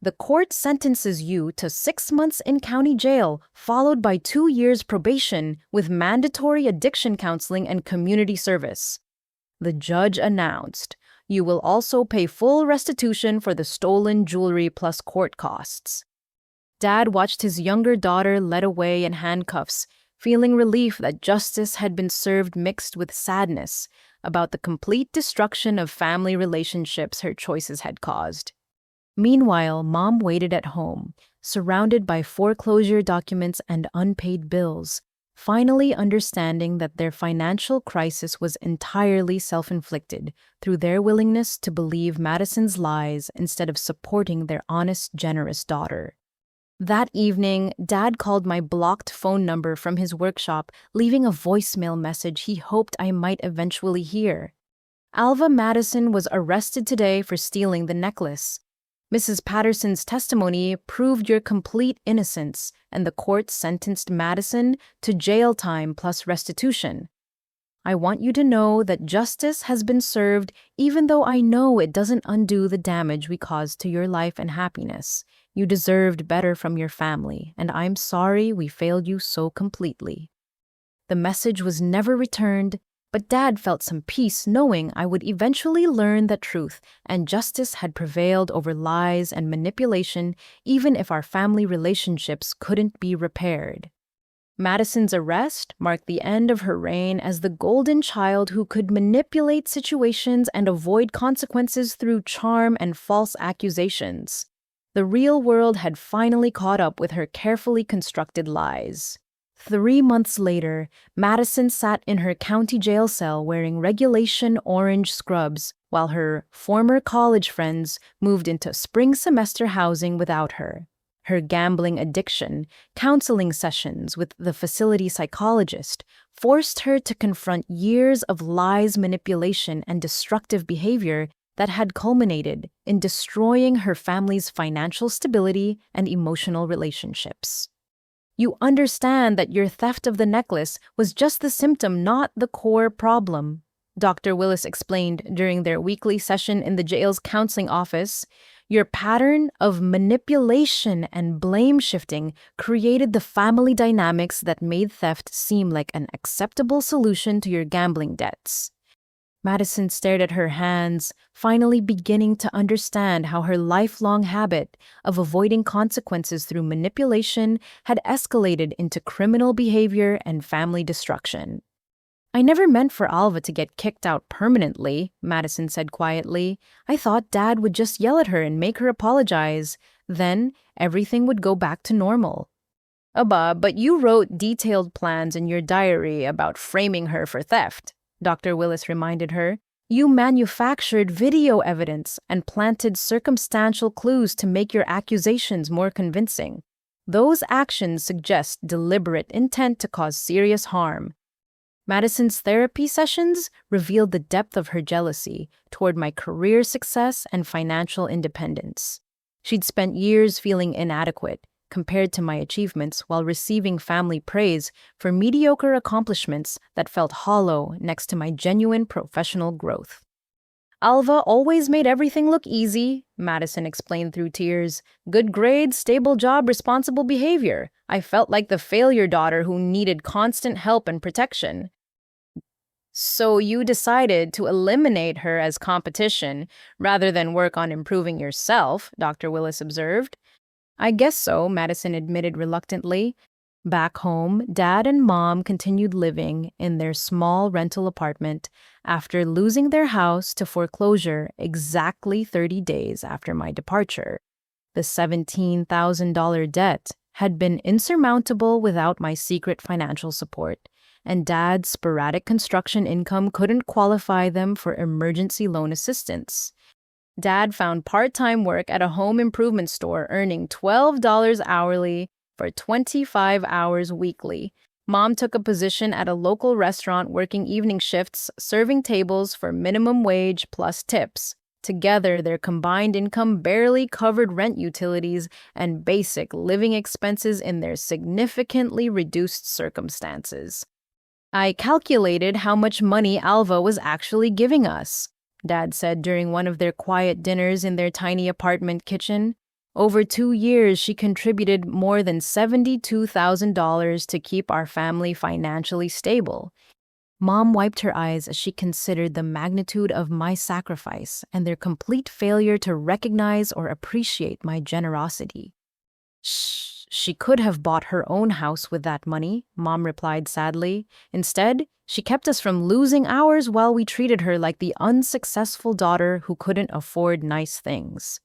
The court sentences you to 6 months in county jail, followed by 2 years probation with mandatory addiction counseling and community service. The judge announced, you will also pay full restitution for the stolen jewelry plus court costs. Dad watched his younger daughter led away in handcuffs, feeling relief that justice had been served mixed with sadness about the complete destruction of family relationships her choices had caused. Meanwhile, Mom waited at home, surrounded by foreclosure documents and unpaid bills, finally understanding that their financial crisis was entirely self-inflicted through their willingness to believe Madison's lies instead of supporting their honest, generous daughter. That evening, Dad called my blocked phone number from his workshop, leaving a voicemail message he hoped I might eventually hear. Alva Madison was arrested today for stealing the necklace. Mrs. Patterson's testimony proved your complete innocence, and the court sentenced Madison to jail time plus restitution. I want you to know that justice has been served, even though I know it doesn't undo the damage we caused to your life and happiness. You deserved better from your family, and I'm sorry we failed you so completely. The message was never returned, but Dad felt some peace knowing I would eventually learn the truth and justice had prevailed over lies and manipulation, even if our family relationships couldn't be repaired. Madison's arrest marked the end of her reign as the golden child who could manipulate situations and avoid consequences through charm and false accusations. The real world had finally caught up with her carefully constructed lies. 3 months later, Madison sat in her county jail cell wearing regulation orange scrubs, while her former college friends moved into spring semester housing without her. Her gambling addiction, counseling sessions with the facility psychologist, forced her to confront years of lies, manipulation, and destructive behavior that had culminated in destroying her family's financial stability and emotional relationships. You understand that your theft of the necklace was just the symptom, not the core problem, Dr. Willis explained during their weekly session in the jail's counseling office. Your pattern of manipulation and blame shifting created the family dynamics that made theft seem like an acceptable solution to your gambling debts. Madison stared at her hands, finally beginning to understand how her lifelong habit of avoiding consequences through manipulation had escalated into criminal behavior and family destruction. I never meant for Alva to get kicked out permanently, Madison said quietly. I thought Dad would just yell at her and make her apologize. Then everything would go back to normal. Abba, but you wrote detailed plans in your diary about framing her for theft, Dr. Willis reminded her. You manufactured video evidence and planted circumstantial clues to make your accusations more convincing. Those actions suggest deliberate intent to cause serious harm. Madison's therapy sessions revealed the depth of her jealousy toward my career success and financial independence. She'd spent years feeling inadequate compared to my achievements while receiving family praise for mediocre accomplishments that felt hollow next to my genuine professional growth. Alva always made everything look easy, Madison explained through tears. Good grades, stable job, responsible behavior. I felt like the failure daughter who needed constant help and protection. So you decided to eliminate her as competition rather than work on improving yourself, Dr. Willis observed. I guess so, Madison admitted reluctantly. Back home, Dad and Mom continued living in their small rental apartment after losing their house to foreclosure exactly 30 days after my departure. The $17,000 debt had been insurmountable without my secret financial support, and Dad's sporadic construction income couldn't qualify them for emergency loan assistance. Dad found part-time work at a home improvement store, earning $12 hourly for 25 hours weekly. Mom took a position at a local restaurant working evening shifts, serving tables for minimum wage plus tips. Together, their combined income barely covered rent, utilities, and basic living expenses in their significantly reduced circumstances. I calculated how much money Alva was actually giving us, Dad said during one of their quiet dinners in their tiny apartment kitchen. Over 2 years, she contributed more than $72,000 to keep our family financially stable. Mom wiped her eyes as she considered the magnitude of my sacrifice and their complete failure to recognize or appreciate my generosity. She could have bought her own house with that money, Mom replied sadly. Instead, she kept us from losing ours while we treated her like the unsuccessful daughter who couldn't afford nice things.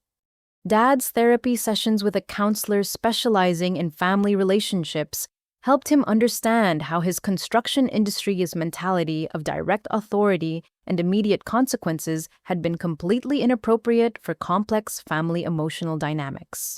Dad's therapy sessions with a counselor specializing in family relationships helped him understand how his construction industry's mentality of direct authority and immediate consequences had been completely inappropriate for complex family emotional dynamics.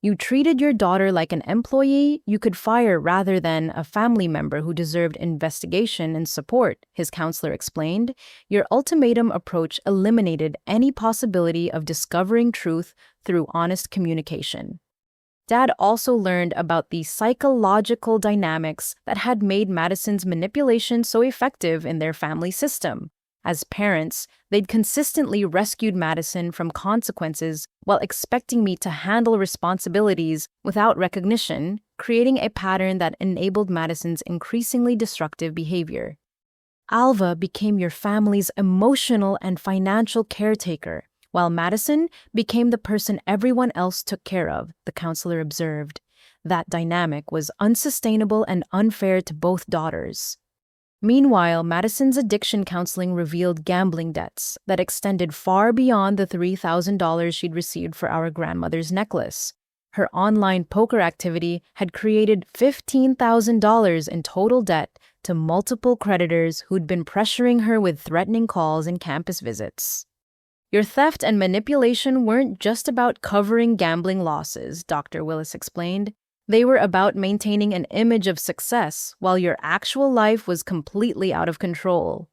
You treated your daughter like an employee you could fire rather than a family member who deserved investigation and support, his counselor explained. Your ultimatum approach eliminated any possibility of discovering truth through honest communication. Dad also learned about the psychological dynamics that had made Madison's manipulation so effective in their family system. As parents, they'd consistently rescued Madison from consequences while expecting me to handle responsibilities without recognition, creating a pattern that enabled Madison's increasingly destructive behavior. Alva became your family's emotional and financial caretaker, while Madison became the person everyone else took care of, the counselor observed. That dynamic was unsustainable and unfair to both daughters. Meanwhile, Madison's addiction counseling revealed gambling debts that extended far beyond the $3,000 she'd received for our grandmother's necklace. Her online poker activity had created $15,000 in total debt to multiple creditors who'd been pressuring her with threatening calls and campus visits. Your theft and manipulation weren't just about covering gambling losses, Dr. Willis explained. They were about maintaining an image of success while your actual life was completely out of control.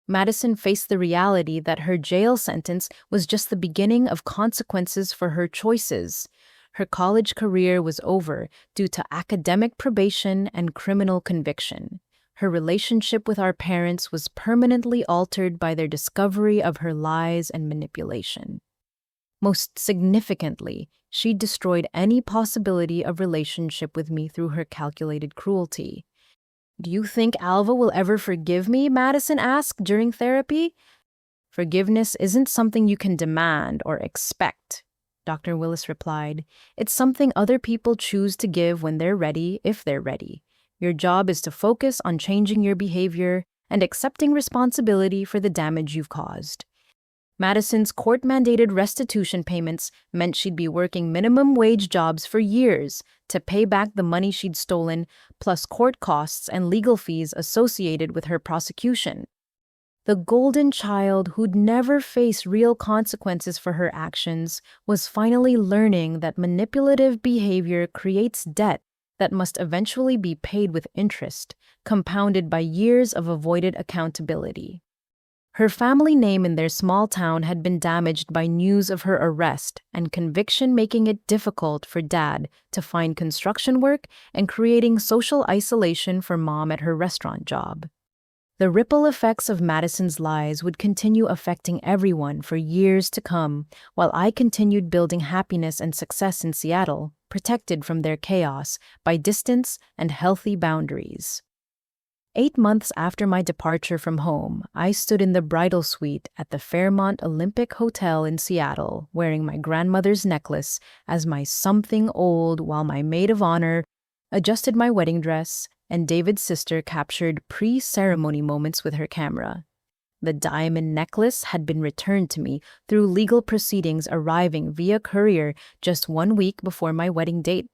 Madison faced the reality that her jail sentence was just the beginning of consequences for her choices. Her college career was over due to academic probation and criminal conviction. Her relationship with our parents was permanently altered by their discovery of her lies and manipulation. Most significantly, she destroyed any possibility of relationship with me through her calculated cruelty. "Do you think Alva will ever forgive me?" Madison asked during therapy. "Forgiveness isn't something you can demand or expect," Dr. Willis replied. "It's something other people choose to give when they're ready, if they're ready. Your job is to focus on changing your behavior and accepting responsibility for the damage you've caused." Madison's court-mandated restitution payments meant she'd be working minimum wage jobs for years to pay back the money she'd stolen, plus court costs and legal fees associated with her prosecution. The golden child who'd never face real consequences for her actions was finally learning that manipulative behavior creates debt that must eventually be paid with interest, compounded by years of avoided accountability. Her family name in their small town had been damaged by news of her arrest and conviction, making it difficult for Dad to find construction work and creating social isolation for Mom at her restaurant job. The ripple effects of Madison's lies would continue affecting everyone for years to come, while I continued building happiness and success in Seattle, protected from their chaos by distance and healthy boundaries. 8 months after my departure from home, I stood in the bridal suite at the Fairmont Olympic Hotel in Seattle, wearing my grandmother's necklace as my something old, while my maid of honor adjusted my wedding dress and David's sister captured pre-ceremony moments with her camera. The diamond necklace had been returned to me through legal proceedings, arriving via courier just 1 week before my wedding date.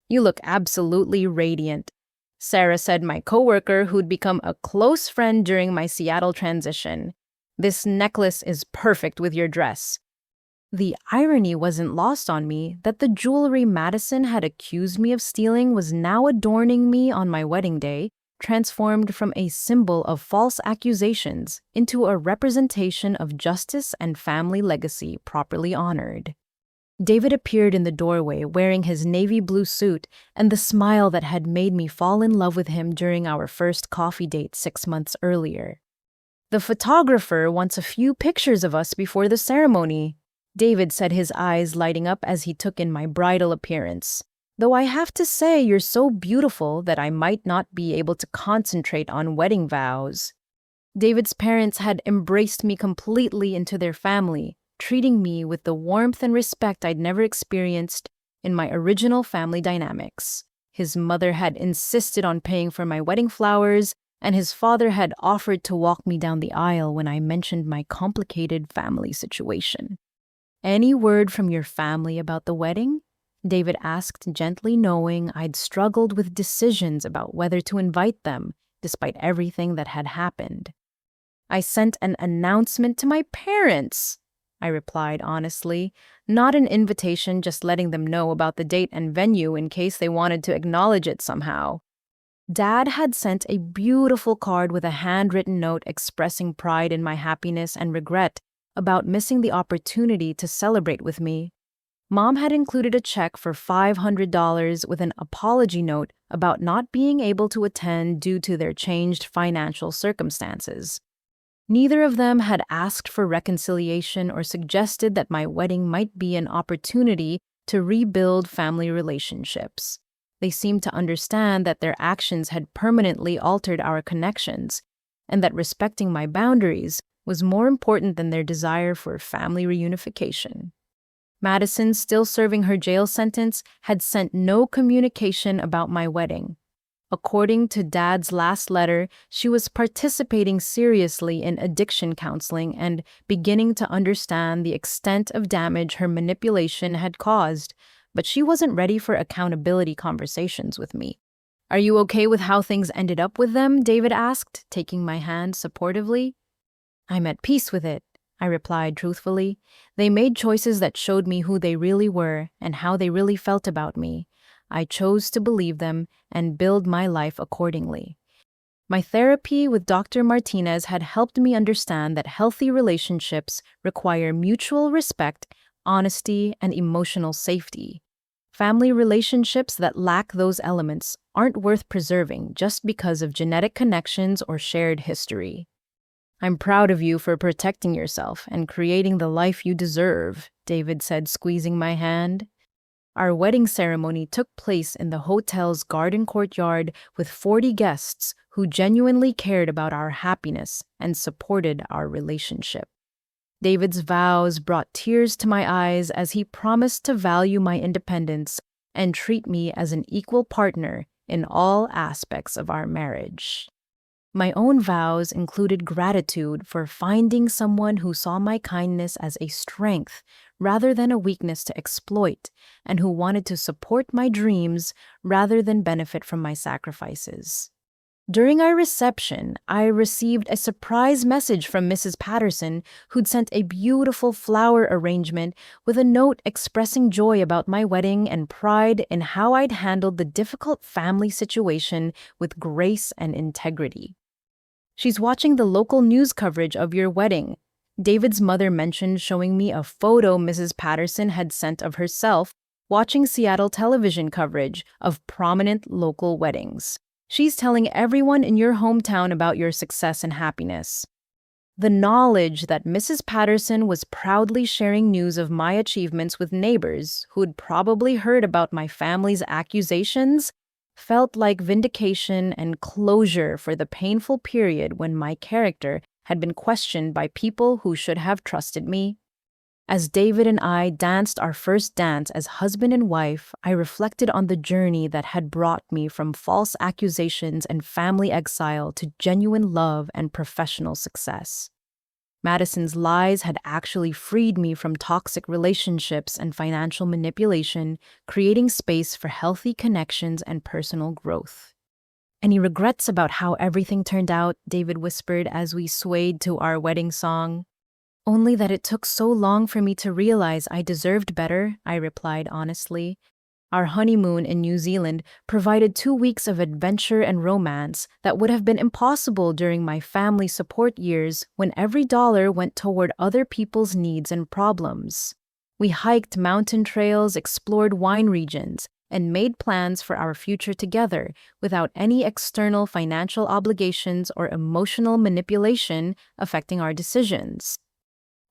"You look absolutely radiant," Sarah said, my coworker who'd become a close friend during my Seattle transition. This necklace is perfect with your dress. The irony wasn't lost on me that the jewelry Madison had accused me of stealing was now adorning me on my wedding day, transformed from a symbol of false accusations into a representation of justice and family legacy properly honored. David appeared in the doorway wearing his navy blue suit and the smile that had made me fall in love with him during our first coffee date 6 months earlier. The photographer wants a few pictures of us before the ceremony, David said, his eyes lighting up as he took in my bridal appearance. Though I have to say you're so beautiful that I might not be able to concentrate on wedding vows. David's parents had embraced me completely into their family, treating me with the warmth and respect I'd never experienced in my original family dynamics. His mother had insisted on paying for my wedding flowers, and his father had offered to walk me down the aisle when I mentioned my complicated family situation. Any word from your family about the wedding? David asked gently, knowing I'd struggled with decisions about whether to invite them, despite everything that had happened. I sent an announcement to my parents, I replied honestly, not an invitation, just letting them know about the date and venue in case they wanted to acknowledge it somehow. Dad had sent a beautiful card with a handwritten note expressing pride in my happiness and regret about missing the opportunity to celebrate with me. Mom had included a check for $500 with an apology note about not being able to attend due to their changed financial circumstances. Neither of them had asked for reconciliation or suggested that my wedding might be an opportunity to rebuild family relationships. They seemed to understand that their actions had permanently altered our connections, and that respecting my boundaries was more important than their desire for family reunification. Madison, still serving her jail sentence, had sent no communication about my wedding. According to Dad's last letter, she was participating seriously in addiction counseling and beginning to understand the extent of damage her manipulation had caused, but she wasn't ready for accountability conversations with me. Are you okay with how things ended up with them? David asked, taking my hand supportively. I'm at peace with it, I replied truthfully. They made choices that showed me who they really were and how they really felt about me. I chose to believe them and build my life accordingly. My therapy with Dr. Martinez had helped me understand that healthy relationships require mutual respect, honesty, and emotional safety. Family relationships that lack those elements aren't worth preserving just because of genetic connections or shared history. I'm proud of you for protecting yourself and creating the life you deserve, David said, squeezing my hand. Our wedding ceremony took place in the hotel's garden courtyard with 40 guests who genuinely cared about our happiness and supported our relationship. David's vows brought tears to my eyes as he promised to value my independence and treat me as an equal partner in all aspects of our marriage. My own vows included gratitude for finding someone who saw my kindness as a strength rather than a weakness to exploit, and who wanted to support my dreams rather than benefit from my sacrifices. During our reception, I received a surprise message from Mrs. Patterson, who'd sent a beautiful flower arrangement with a note expressing joy about my wedding and pride in how I'd handled the difficult family situation with grace and integrity. She's watching the local news coverage of your wedding, David's mother mentioned, showing me a photo Mrs. Patterson had sent of herself watching Seattle television coverage of prominent local weddings. She's telling everyone in your hometown about your success and happiness. The knowledge that Mrs. Patterson was proudly sharing news of my achievements with neighbors who'd probably heard about my family's accusations felt like vindication and closure for the painful period when my character had been questioned by people who should have trusted me. As David and I danced our first dance as husband and wife, I reflected on the journey that had brought me from false accusations and family exile to genuine love and professional success. Madison's lies had actually freed me from toxic relationships and financial manipulation, creating space for healthy connections and personal growth. Any regrets about how everything turned out? David whispered as we swayed to our wedding song. Only that it took so long for me to realize I deserved better, I replied honestly. Our honeymoon in New Zealand provided 2 weeks of adventure and romance that would have been impossible during my family support years when every dollar went toward other people's needs and problems. We hiked mountain trails, explored wine regions, and made plans for our future together without any external financial obligations or emotional manipulation affecting our decisions.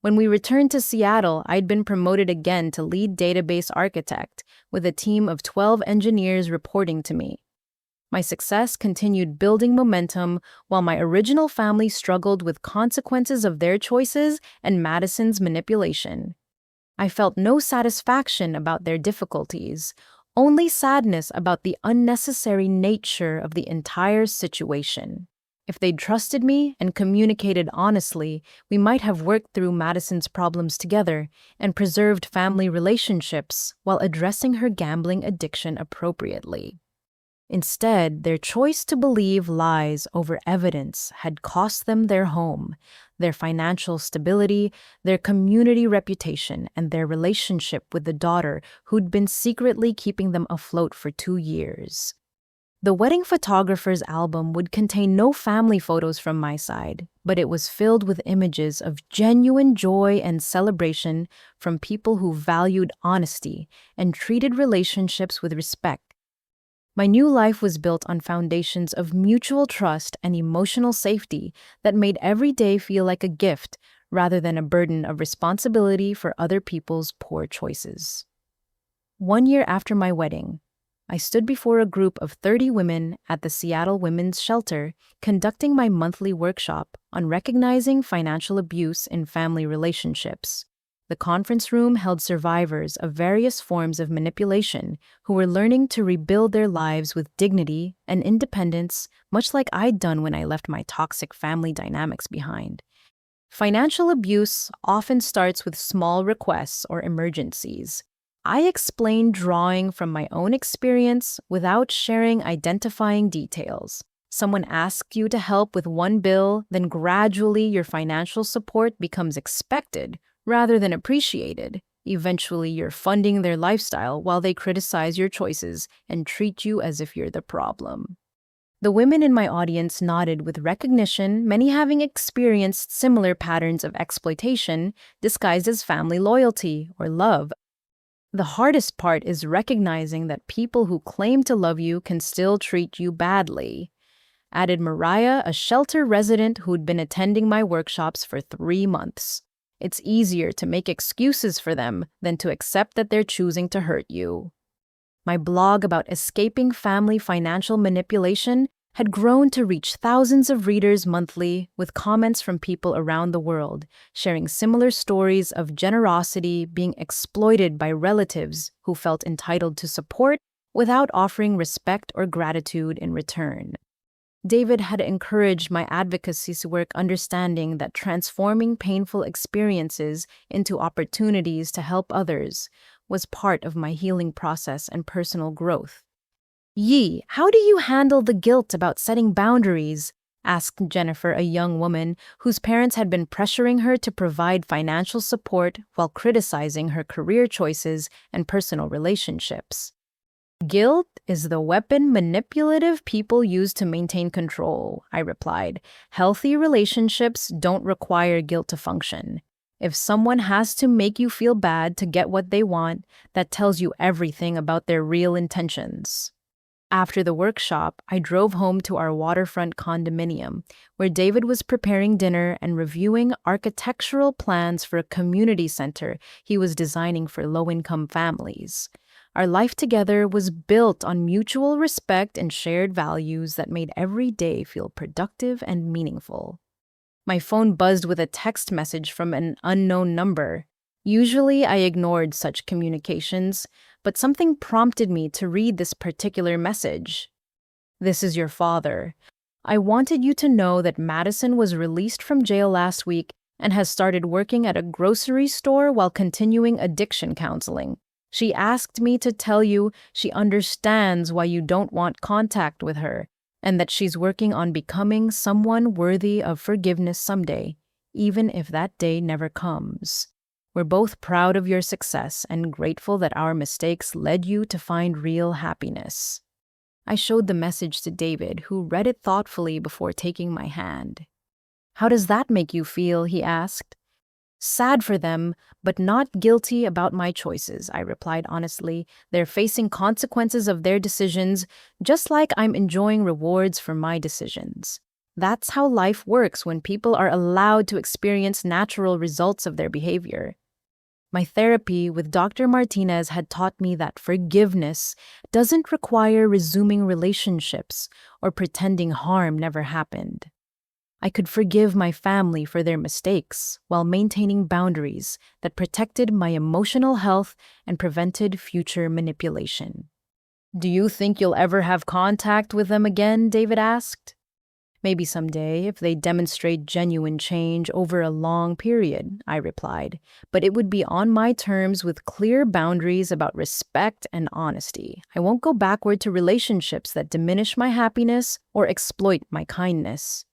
When we returned to Seattle, I'd been promoted again to lead database architect, with a team of 12 engineers reporting to me. My success continued building momentum while my original family struggled with consequences of their choices and Madison's manipulation. I felt no satisfaction about their difficulties, only sadness about the unnecessary nature of the entire situation. If they'd trusted me and communicated honestly, we might have worked through Madison's problems together and preserved family relationships while addressing her gambling addiction appropriately. Instead, their choice to believe lies over evidence had cost them their home, their financial stability, their community reputation, and their relationship with the daughter who'd been secretly keeping them afloat for 2 years. The wedding photographer's album would contain no family photos from my side, but it was filled with images of genuine joy and celebration from people who valued honesty and treated relationships with respect. My new life was built on foundations of mutual trust and emotional safety that made every day feel like a gift rather than a burden of responsibility for other people's poor choices. 1 year after my wedding, I stood before a group of 30 women at the Seattle Women's Shelter, conducting my monthly workshop on recognizing financial abuse in family relationships. The conference room held survivors of various forms of manipulation who were learning to rebuild their lives with dignity and independence, much like I'd done when I left my toxic family dynamics behind. Financial abuse often starts with small requests or emergencies. I explained drawing from my own experience without sharing identifying details. Someone asks you to help with one bill, then gradually your financial support becomes expected rather than appreciated. Eventually, you're funding their lifestyle while they criticize your choices and treat you as if you're the problem. The women in my audience nodded with recognition, many having experienced similar patterns of exploitation disguised as family loyalty or love. The hardest part is recognizing that people who claim to love you can still treat you badly, added Mariah, a shelter resident who'd been attending my workshops for 3 months. It's easier to make excuses for them than to accept that they're choosing to hurt you. My blog about escaping family financial manipulation had grown to reach thousands of readers monthly, with comments from people around the world, sharing similar stories of generosity being exploited by relatives who felt entitled to support without offering respect or gratitude in return. David had encouraged my advocacy work, understanding that transforming painful experiences into opportunities to help others was part of my healing process and personal growth. Yi, how do you handle the guilt about setting boundaries? Asked Jennifer, a young woman whose parents had been pressuring her to provide financial support while criticizing her career choices and personal relationships. Guilt is the weapon manipulative people use to maintain control, I replied. Healthy relationships don't require guilt to function. If someone has to make you feel bad to get what they want, that tells you everything about their real intentions. After the workshop, I drove home to our waterfront condominium, where David was preparing dinner and reviewing architectural plans for a community center he was designing for low-income families. Our life together was built on mutual respect and shared values that made every day feel productive and meaningful. My phone buzzed with a text message from an unknown number. Usually, I ignored such communications, but something prompted me to read this particular message. This is your father. I wanted you to know that Madison was released from jail last week and has started working at a grocery store while continuing addiction counseling. She asked me to tell you she understands why you don't want contact with her, and that she's working on becoming someone worthy of forgiveness someday, even if that day never comes. We're both proud of your success and grateful that our mistakes led you to find real happiness. I showed the message to David, who read it thoughtfully before taking my hand. How does that make you feel? He asked. Sad for them, but not guilty about my choices, I replied honestly. They're facing consequences of their decisions, just like I'm enjoying rewards for my decisions. That's how life works when people are allowed to experience natural results of their behavior. My therapy with Dr. Martinez had taught me that forgiveness doesn't require resuming relationships or pretending harm never happened. I could forgive my family for their mistakes while maintaining boundaries that protected my emotional health and prevented future manipulation. Do you think you'll ever have contact with them again? David asked. Maybe someday, if they demonstrate genuine change over a long period, I replied, but it would be on my terms with clear boundaries about respect and honesty. I won't go backward to relationships that diminish my happiness or exploit my kindness.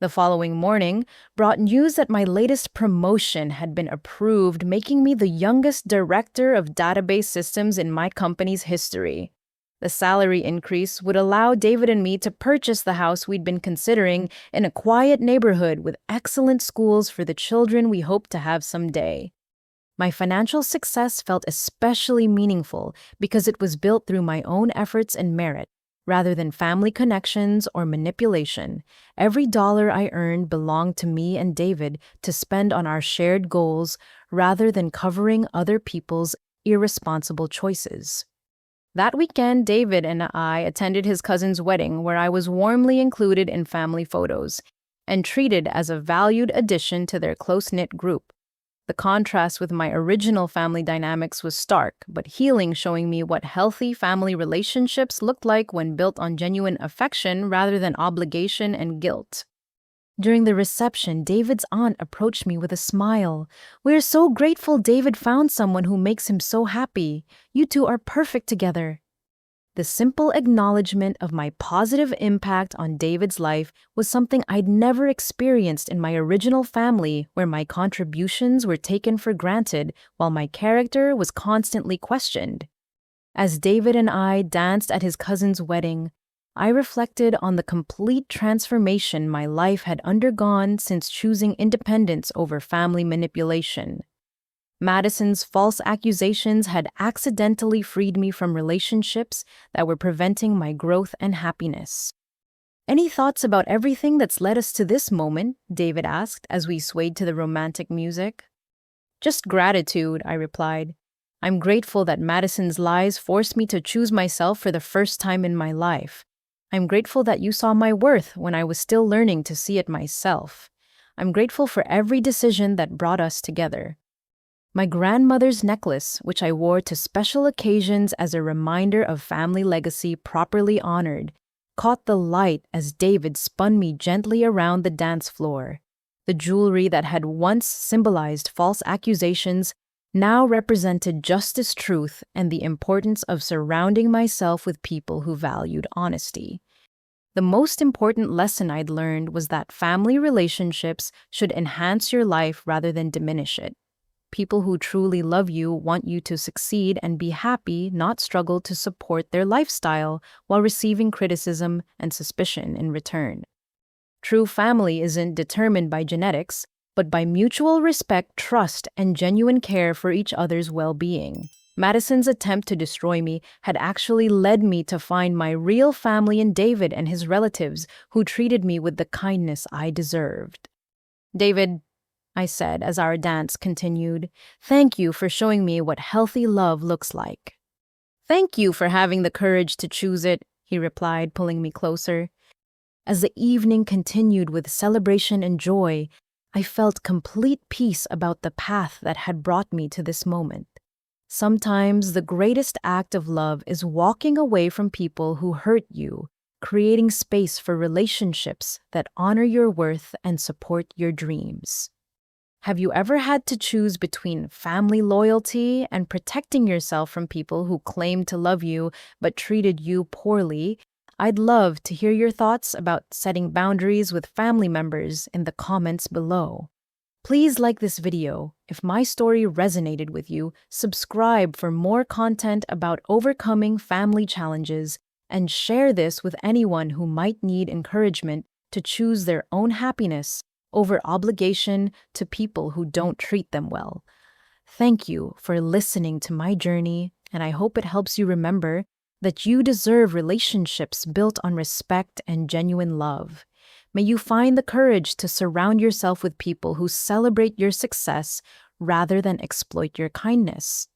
The following morning brought news that my latest promotion had been approved, making me the youngest director of database systems in my company's history. The salary increase would allow David and me to purchase the house we'd been considering in a quiet neighborhood with excellent schools for the children we hope to have someday. My financial success felt especially meaningful because it was built through my own efforts and merit, rather than family connections or manipulation. Every dollar I earned belonged to me and David to spend on our shared goals rather than covering other people's irresponsible choices. That weekend, David and I attended his cousin's wedding, where I was warmly included in family photos and treated as a valued addition to their close-knit group. The contrast with my original family dynamics was stark, but healing, showing me what healthy family relationships looked like when built on genuine affection rather than obligation and guilt. During the reception, David's aunt approached me with a smile. "We're so grateful David found someone who makes him so happy. You two are perfect together." The simple acknowledgement of my positive impact on David's life was something I'd never experienced in my original family, where my contributions were taken for granted while my character was constantly questioned. As David and I danced at his cousin's wedding, I reflected on the complete transformation my life had undergone since choosing independence over family manipulation. Madison's false accusations had accidentally freed me from relationships that were preventing my growth and happiness. "Any thoughts about everything that's led us to this moment?" David asked as we swayed to the romantic music. "Just gratitude," I replied. "I'm grateful that Madison's lies forced me to choose myself for the first time in my life. I'm grateful that you saw my worth when I was still learning to see it myself. I'm grateful for every decision that brought us together." My grandmother's necklace, which I wore to special occasions as a reminder of family legacy properly honored, caught the light as David spun me gently around the dance floor. The jewelry that had once symbolized false accusations now represented justice, truth, and the importance of surrounding myself with people who valued honesty. The most important lesson I'd learned was that family relationships should enhance your life rather than diminish it. People who truly love you want you to succeed and be happy, not struggle to support their lifestyle while receiving criticism and suspicion in return. True family isn't determined by genetics, but by mutual respect, trust, and genuine care for each other's well-being. Madison's attempt to destroy me had actually led me to find my real family in David and his relatives, who treated me with the kindness I deserved. "David," I said as our dance continued, "thank you for showing me what healthy love looks like." "Thank you for having the courage to choose it," he replied, pulling me closer. As the evening continued with celebration and joy, I felt complete peace about the path that had brought me to this moment. Sometimes the greatest act of love is walking away from people who hurt you, creating space for relationships that honor your worth and support your dreams. Have you ever had to choose between family loyalty and protecting yourself from people who claimed to love you but treated you poorly? I'd love to hear your thoughts about setting boundaries with family members in the comments below. Please like this video. If my story resonated with you, subscribe for more content about overcoming family challenges, and share this with anyone who might need encouragement to choose their own happiness over obligation to people who don't treat them well. Thank you for listening to my journey, and I hope it helps you remember that you deserve relationships built on respect and genuine love. May you find the courage to surround yourself with people who celebrate your success rather than exploit your kindness.